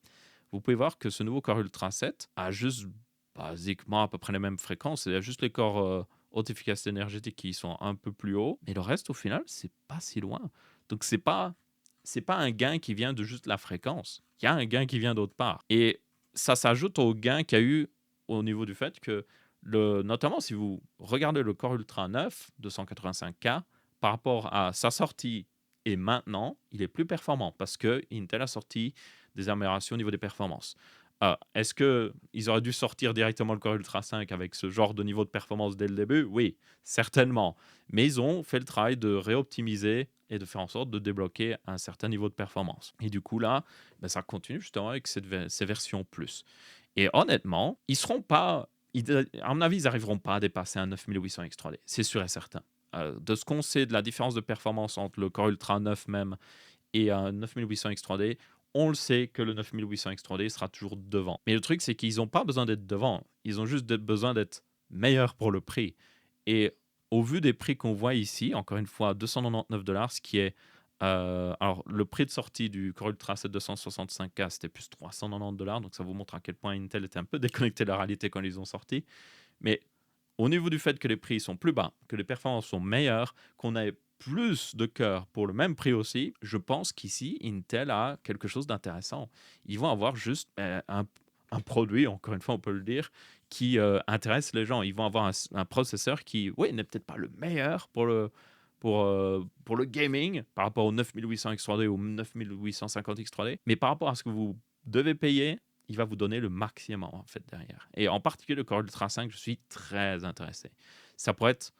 vous pouvez voir que ce nouveau Core Ultra 7 a juste basiquement à peu près les mêmes fréquences. Il y a juste les corps haute efficacité énergétique qui sont un peu plus hauts, mais le reste, au final, c'est pas si loin. Donc, c'est pas un gain qui vient de juste la fréquence. Il y a un gain qui vient d'autre part. Et ça s'ajoute au gain qu'il y a eu au niveau du fait que, notamment si vous regardez le Core Ultra 9 285K par rapport à sa sortie et maintenant, il est plus performant parce que Intel a sorti des améliorations au niveau des performances. Est-ce qu'ils auraient dû sortir directement le Core Ultra 5 avec ce genre de niveau de performance dès le début? Oui, certainement. Mais ils ont fait le travail de réoptimiser et de faire en sorte de débloquer un certain niveau de performance. Et du coup, là, ben, ça continue justement avec ces versions plus. Et honnêtement, ils seront pas. À mon avis, ils n'arriveront pas à dépasser un 9800 X3D. C'est sûr et certain. De ce qu'on sait de la différence de performance entre le Core Ultra 9 même et un 9800 X3D, on le sait que le 9800 X3D sera toujours devant. Mais le truc, c'est qu'ils n'ont pas besoin d'être devant. Ils ont juste besoin d'être meilleurs pour le prix. Et au vu des prix qu'on voit ici, encore une fois, 299 $, ce qui est. Alors, le prix de sortie du Core Ultra 7 265K, c'était plus 390 $. Donc, ça vous montre à quel point Intel était un peu déconnecté de la réalité quand ils ont sorti. Mais au niveau du fait que les prix sont plus bas, que les performances sont meilleures, qu'on ait plus de cœur pour le même prix aussi, je pense qu'ici, Intel a quelque chose d'intéressant. Ils vont avoir juste un produit, encore une fois, on peut le dire, qui intéresse les gens. Ils vont avoir un processeur qui, oui, n'est peut-être pas le meilleur pour le gaming par rapport au 9800 X3D ou 9850 X3D, mais par rapport à ce que vous devez payer, il va vous donner le maximum en fait derrière. Et en particulier le Core Ultra 5, je suis très intéressé. Ça pourrait être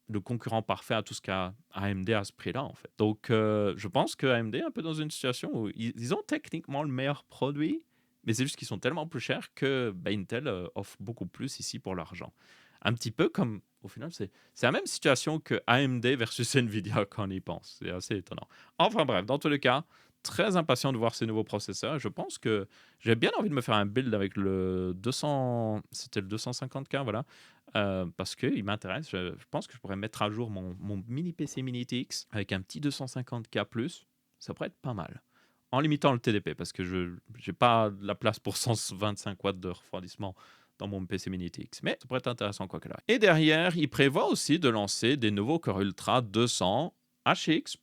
le concurrent parfait à tout ce qu'a AMD à ce prix-là en fait. Donc je pense que AMD est un peu dans une situation où ils ont techniquement le meilleur produit, mais c'est juste qu'ils sont tellement plus chers que Intel offre beaucoup plus ici pour l'argent. Un petit peu comme, au final, c'est la même situation que AMD versus Nvidia quand on y pense. C'est assez étonnant. Enfin bref, dans tous les cas, très impatient de voir ces nouveaux processeurs. Je pense que j'ai bien envie de me faire un build avec le 200, c'était le 250K, voilà, parce qu'il m'intéresse. Je pense que je pourrais mettre à jour mon mini PC mini TX avec un petit 250K+. Ça pourrait être pas mal. En limitant le TDP, parce que je n'ai pas la place pour 125 watts de refroidissement dans mon PC Mini TX. Mais ça pourrait être intéressant quoi que là. Et derrière, il prévoit aussi de lancer des nouveaux Core Ultra 200 HX+.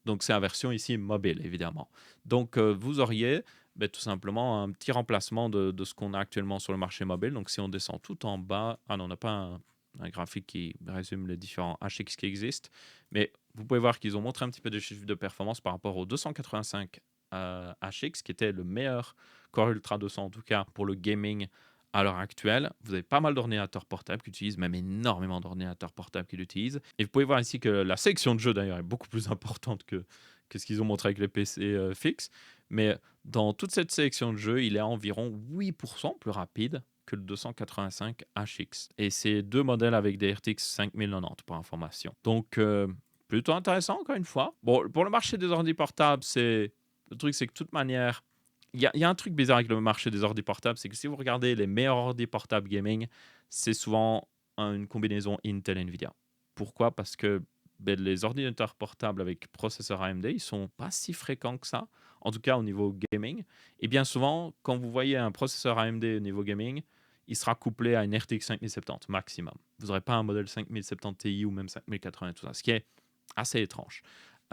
Donc c'est la version ici mobile, évidemment. Donc vous auriez tout simplement un petit remplacement de ce qu'on a actuellement sur le marché mobile. Donc si on descend tout en bas, on n'a pas un graphique qui résume les différents HX qui existent, mais vous pouvez voir qu'ils ont montré un petit peu des chiffres de performance par rapport au 285 HX, qui était le meilleur Core Ultra 200 en tout cas pour le gaming à l'heure actuelle. Vous avez pas mal d'ordinateurs portables qui utilisent, même énormément d'ordinateurs portables qui l'utilisent. Et vous pouvez voir ici que la sélection de jeux d'ailleurs est beaucoup plus importante que ce qu'ils ont montré avec les PC fixes. Mais dans toute cette sélection de jeux, il est à environ 8% plus rapide que le 285 HX. Et c'est deux modèles avec des RTX 5090 pour information. Donc, plutôt intéressant encore une fois. Bon, pour le marché des ordi portables, le truc, c'est que de toute manière, il y a un truc bizarre avec le marché des ordi portables, c'est que si vous regardez les meilleurs ordi portables gaming, c'est souvent une combinaison Intel-Nvidia. Pourquoi? Parce que les ordinateurs portables avec processeur AMD, ils sont pas si fréquents que ça, en tout cas au niveau gaming. Et bien souvent, quand vous voyez un processeur AMD au niveau gaming, il sera couplé à une RTX 5070 maximum. Vous n'aurez pas un modèle 5070 Ti ou même 5080, tout ça, ce qui est assez étrange.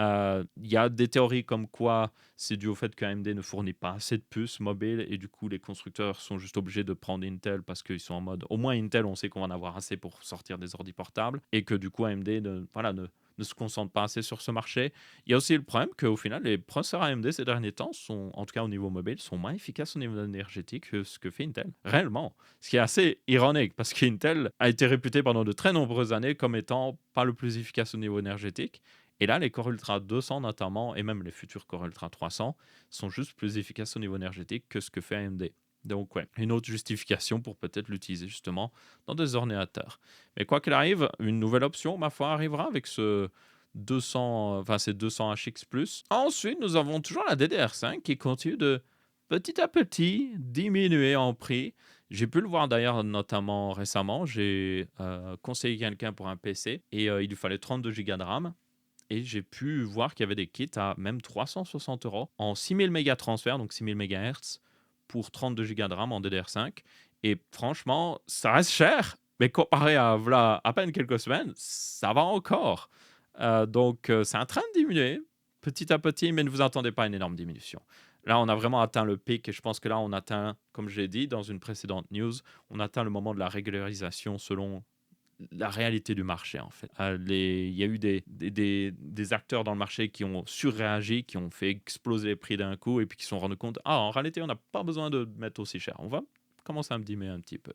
Il y a des théories comme quoi c'est dû au fait qu'AMD ne fournit pas assez de puces mobiles et du coup les constructeurs sont juste obligés de prendre Intel parce qu'ils sont en mode au moins Intel on sait qu'on va en avoir assez pour sortir des ordi portables et que du coup AMD ne se concentre pas assez sur ce marché. Il y a aussi le problème qu'au final les processeurs AMD ces derniers temps sont, en tout cas au niveau mobile, sont moins efficaces au niveau énergétique que ce que fait Intel, réellement. Ce qui est assez ironique parce qu'Intel a été réputé pendant de très nombreuses années comme étant pas le plus efficace au niveau énergétique. Et là, les Core Ultra 200 notamment, et même les futurs Core Ultra 300, sont juste plus efficaces au niveau énergétique que ce que fait AMD. Donc ouais, une autre justification pour peut-être l'utiliser justement dans des ordinateurs. Mais quoi qu'il arrive, une nouvelle option, ma foi, arrivera avec ce 200, enfin ces 200 HX+. Ensuite, nous avons toujours la DDR5 qui continue de petit à petit diminuer en prix. J'ai pu le voir d'ailleurs notamment récemment. J'ai conseillé quelqu'un pour un PC et il lui fallait 32 Go de RAM. Et j'ai pu voir qu'il y avait des kits à même 360 € en 6000 mégas transfert, donc 6000 MHz, pour 32 Go de RAM en DDR5. Et franchement, ça reste cher, mais comparé à voilà, à peine quelques semaines, ça va encore. Donc, c'est en train de diminuer petit à petit, mais ne vous attendez pas à une énorme diminution. Là, on a vraiment atteint le pic et je pense que là, on atteint, comme je l'ai dit dans une précédente news, on atteint le moment de la régularisation selon la réalité du marché, en fait. Il y a eu des acteurs dans le marché qui ont surréagi, qui ont fait exploser les prix d'un coup et puis qui se sont rendus compte, ah, en réalité, on n'a pas besoin de mettre aussi cher. On va commencer à me diminuer un petit peu.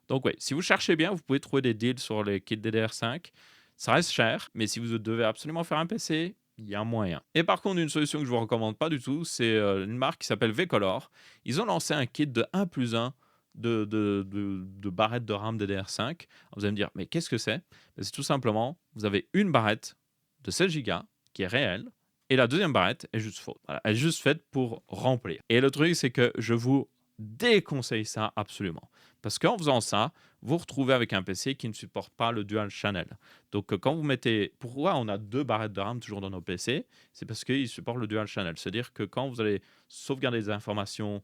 Donc, ouais, si vous cherchez bien, vous pouvez trouver des deals sur les kits DDR5. Ça reste cher, mais si vous devez absolument faire un PC, il y a un moyen. Et par contre, une solution que je vous recommande pas du tout, c'est une marque qui s'appelle V-Color. Ils ont lancé un kit de 1 plus 1 de barrettes de RAM DDR5. Vous allez me dire, mais qu'est-ce que c'est? Ben, c'est tout simplement, vous avez une barrette de 16 Go qui est réelle, et la deuxième barrette est juste faute. Voilà, elle est juste faite pour remplir. Et le truc, c'est que je vous déconseille ça absolument. Parce qu'en faisant ça, vous vous retrouvez avec un PC qui ne supporte pas le dual channel. Donc, quand vous mettez. Pourquoi on a deux barrettes de RAM toujours dans nos PC? C'est parce qu'ils supportent le dual channel. C'est-à-dire que quand vous allez sauvegarder des informations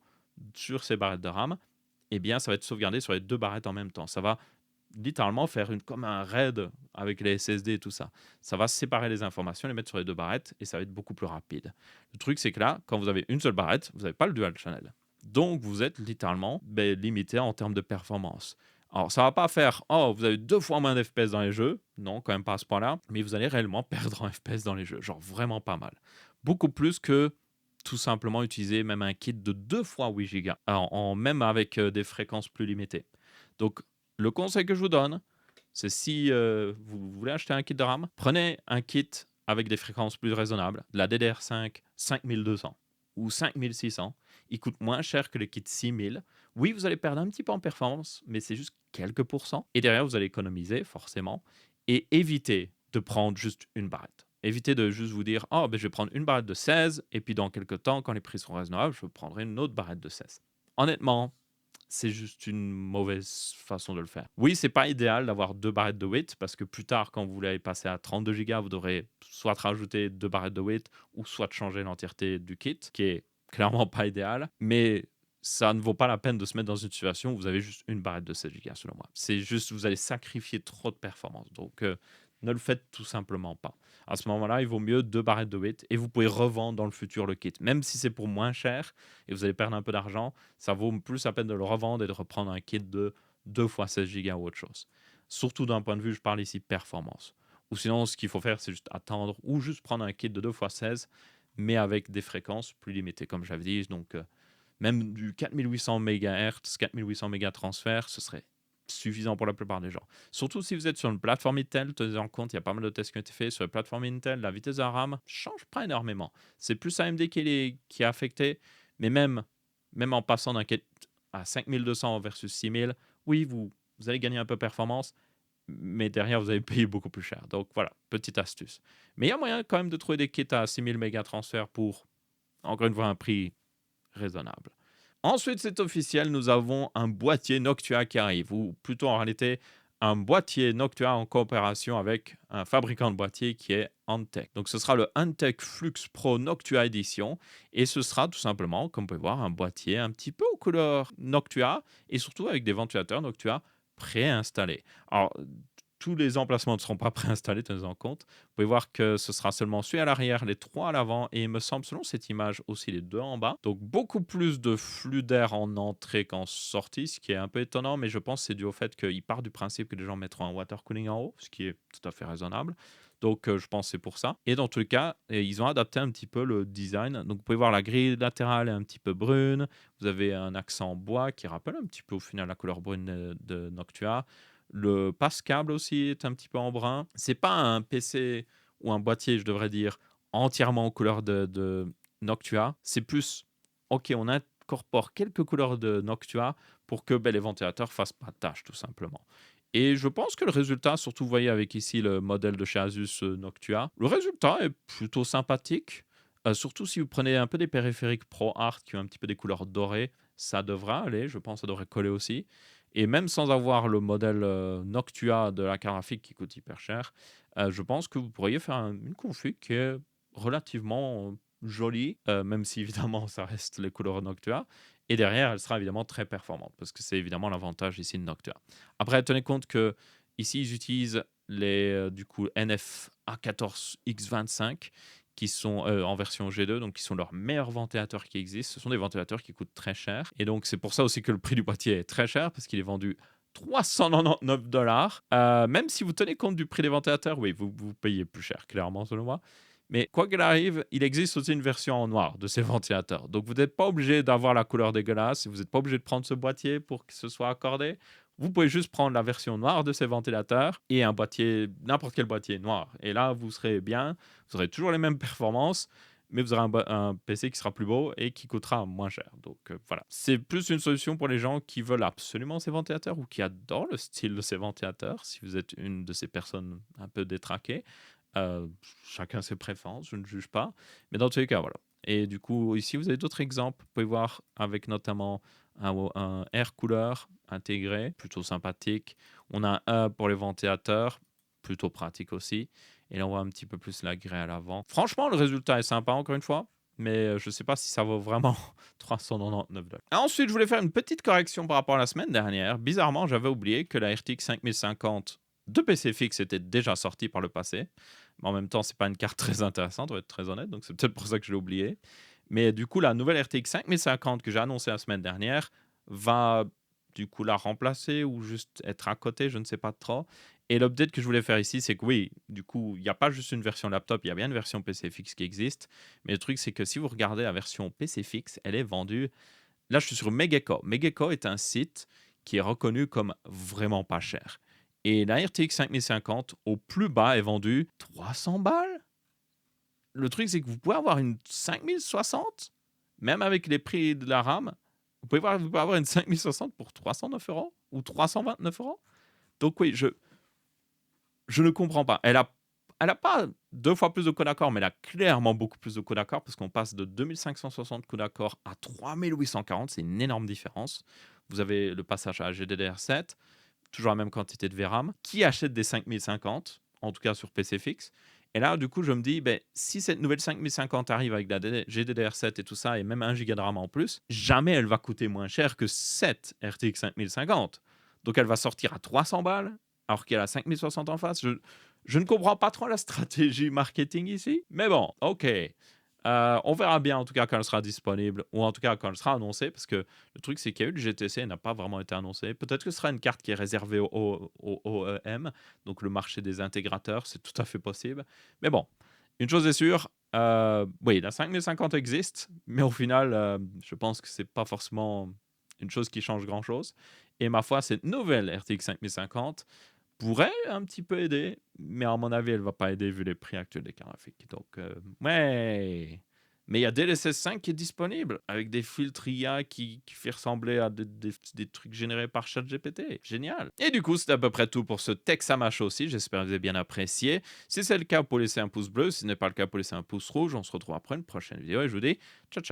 sur ces barrettes de RAM, eh bien, ça va être sauvegardé sur les deux barrettes en même temps. Ça va littéralement faire comme un RAID avec les SSD et tout ça. Ça va séparer les informations, les mettre sur les deux barrettes et ça va être beaucoup plus rapide. Le truc, c'est que là, quand vous avez une seule barrette, vous n'avez pas le dual channel. Donc, vous êtes littéralement limité en termes de performance. Alors, ça va pas faire, oh, vous avez 2 fois moins d'FPS dans les jeux. Non, quand même pas à ce point-là. Mais vous allez réellement perdre en FPS dans les jeux. Genre vraiment pas mal. Beaucoup plus que tout simplement utiliser même un kit de 2 fois 8 Go. Même avec des fréquences plus limitées. Donc, le conseil que je vous donne, c'est si vous voulez acheter un kit de RAM, prenez un kit avec des fréquences plus raisonnables. La DDR5 5200 ou 5600. Il coûte moins cher que le kit 6000. Oui, vous allez perdre un petit peu en performance, mais c'est juste quelques pourcents. Et derrière, vous allez économiser, forcément. Et évitez de prendre juste une barrette. Évitez de juste vous dire, oh, ben, je vais prendre une barrette de 16, et puis dans quelques temps, quand les prix seront raisonnables, je prendrai une autre barrette de 16. Honnêtement, c'est juste une mauvaise façon de le faire. Oui, c'est pas idéal d'avoir deux barrettes de 8 parce que plus tard, quand vous voulez passer à 32 Go, vous devrez soit rajouter deux barrettes de 8 ou soit changer l'entièreté du kit, qui est clairement pas idéal. Mais ça ne vaut pas la peine de se mettre dans une situation où vous avez juste une barrette de 16 Go, selon moi. C'est juste, vous allez sacrifier trop de performance. Donc, ne le faites tout simplement pas. À ce moment-là, il vaut mieux deux barrettes de 8 et vous pouvez revendre dans le futur le kit. Même si c'est pour moins cher et vous allez perdre un peu d'argent, ça vaut plus la peine de le revendre et de reprendre un kit de 2 fois 16 Go ou autre chose. Surtout d'un point de vue, je parle ici performance. Ou sinon, ce qu'il faut faire, c'est juste attendre ou juste prendre un kit de 2 fois 16, mais avec des fréquences plus limitées, comme j'avais dit. Donc, même du 4800 MHz, 4800 mégatransferts, ce serait suffisant pour la plupart des gens. Surtout si vous êtes sur une plateforme Intel, tenez en compte, il y a pas mal de tests qui ont été faits sur la plateforme Intel, la vitesse de la RAM change pas énormément. C'est plus AMD qui est affecté, mais même en passant d'un kit à 5200 versus 6000, oui, vous allez gagner un peu de performance, mais derrière, vous allez payer beaucoup plus cher. Donc voilà, petite astuce. Mais il y a moyen quand même de trouver des kits à 6000 mégatransferts pour, encore une fois, un prix raisonnable. Ensuite, c'est officiel, nous avons un boîtier Noctua qui arrive, ou plutôt en réalité un boîtier Noctua en coopération avec un fabricant de boîtier qui est Antec. Donc ce sera le Antec Flux Pro Noctua Edition, et ce sera tout simplement, comme vous pouvez voir, un boîtier un petit peu aux couleurs Noctua, et surtout avec des ventilateurs Noctua préinstallés. Alors, tous les emplacements ne seront pas préinstallés, tenez en compte. Vous pouvez voir que ce sera seulement celui à l'arrière, les trois à l'avant et il me semble, selon cette image, aussi les deux en bas. Donc beaucoup plus de flux d'air en entrée qu'en sortie, ce qui est un peu étonnant, mais je pense que c'est dû au fait qu'il part du principe que les gens mettront un water cooling en haut, ce qui est tout à fait raisonnable. Donc je pense que c'est pour ça. Et dans tous les cas, ils ont adapté un petit peu le design. Donc vous pouvez voir la grille latérale est un petit peu brune. Vous avez un accent bois qui rappelle un petit peu au final la couleur brune de Noctua. Le passe-câble aussi est un petit peu en brun. C'est pas un PC ou un boîtier, je devrais dire, entièrement aux couleurs de Noctua. C'est plus, ok, on incorpore quelques couleurs de Noctua pour que les ventilateurs fassent pas tâche, tout simplement. Et je pense que le résultat, surtout vous voyez avec ici le modèle de chez Asus Noctua, le résultat est plutôt sympathique. Surtout si vous prenez un peu des périphériques Pro Art qui ont un petit peu des couleurs dorées, ça devrait aller, je pense que ça devrait coller aussi. Et même sans avoir le modèle Noctua de la carte graphique qui coûte hyper cher, je pense que vous pourriez faire une config qui est relativement jolie, même si évidemment ça reste les couleurs Noctua. Et derrière, elle sera évidemment très performante, parce que c'est évidemment l'avantage ici de Noctua. Après, tenez compte que ici, ils utilisent les du coup NF A14X25 qui sont en version G2, donc qui sont leurs meilleurs ventilateurs qui existent. Ce sont des ventilateurs qui coûtent très cher. Et donc, c'est pour ça aussi que le prix du boîtier est très cher, parce qu'il est vendu $399. Même si vous tenez compte du prix des ventilateurs, oui, vous payez plus cher, clairement, selon moi. Mais quoi qu'il arrive, il existe aussi une version en noir de ces ventilateurs. Donc vous n'êtes pas obligé d'avoir la couleur dégueulasse, vous n'êtes pas obligé de prendre ce boîtier pour que ce soit accordé. Vous pouvez juste prendre la version noire de ces ventilateurs et un boîtier, n'importe quel boîtier noir. Et là, vous serez bien, vous aurez toujours les mêmes performances, mais vous aurez un PC qui sera plus beau et qui coûtera moins cher. Donc voilà. C'est plus une solution pour les gens qui veulent absolument ces ventilateurs ou qui adorent le style de ces ventilateurs, si vous êtes une de ces personnes un peu détraquées. Euh, Chacun ses préférences, je ne juge pas. Mais dans tous les cas, voilà. Et du coup, ici, vous avez d'autres exemples. Vous pouvez voir avec notamment un air cooler intégré, plutôt sympathique. On a un hub pour les ventilateurs, plutôt pratique aussi. Et là, on voit un petit peu plus la grille à l'avant. Franchement, le résultat est sympa, encore une fois. Mais je ne sais pas si ça vaut vraiment $399. Ensuite, je voulais faire une petite correction par rapport à la semaine dernière. Bizarrement, j'avais oublié que la RTX 5050 de PC fixe était déjà sortie par le passé. Mais en même temps, c'est pas une carte très intéressante, on va être très honnête. Donc, c'est peut-être pour ça que je l'ai oublié. Mais du coup, la nouvelle RTX 5050 que j'ai annoncée la semaine dernière va du coup la remplacer ou juste être à côté, je ne sais pas trop. Et l'update que je voulais faire ici, c'est que oui, du coup, il n'y a pas juste une version laptop, il y a bien une version PC fixe qui existe. Mais le truc, c'est que si vous regardez la version PC fixe, elle est vendue. Là, je suis sur Megeko. Megeko est un site qui est reconnu comme vraiment pas cher. Et la RTX 5050 au plus bas est vendue 300 balles. Le truc, c'est que vous pouvez avoir une 5060, même avec les prix de la RAM. Vous pouvez avoir une 5060 pour 309 euros ou 329 euros. Donc oui, je ne comprends pas. Elle a pas deux fois plus de coups d'accord, mais elle a clairement beaucoup plus de coups d'accord parce qu'on passe de 2560 coups d'accord à 3840. C'est une énorme différence. Vous avez le passage à GDDR7, toujours la même quantité de VRAM. Qui achète des 5050, en tout cas sur PC fixe? Et là, du coup, je me dis, ben, si cette nouvelle 5050 arrive avec la GDDR7 et tout ça, et même 1 Go de RAM en plus, jamais elle va coûter moins cher que cette RTX 5050. Donc elle va sortir à 300 balles, alors qu'il y a la 5060 en face. Je ne comprends pas trop la stratégie marketing ici. Mais bon, ok. On verra bien en tout cas quand elle sera disponible, ou en tout cas quand elle sera annoncée, parce que le truc c'est qu'il y a eu le GTC, elle n'a pas vraiment été annoncée. Peut-être que ce sera une carte qui est réservée au OEM, donc le marché des intégrateurs, c'est tout à fait possible. Mais bon, une chose est sûre, oui, la 5050 existe, mais au final, je pense que c'est pas forcément une chose qui change grand-chose. Et ma foi, cette nouvelle RTX 5050 pourrait un petit peu aider, mais à mon avis, elle va pas aider vu les prix actuels des cartes graphiques. Donc, ouais. Mais il y a DLSS 5 qui est disponible avec des filtres IA qui fait ressembler à des trucs générés par ChatGPT. Génial. Et du coup, c'est à peu près tout pour ce Texamash aussi. J'espère que vous avez bien apprécié. Si c'est le cas, vous pouvez laisser un pouce bleu. Si ce n'est pas le cas, vous pouvez laisser un pouce rouge. On se retrouve après une prochaine vidéo et je vous dis ciao ciao.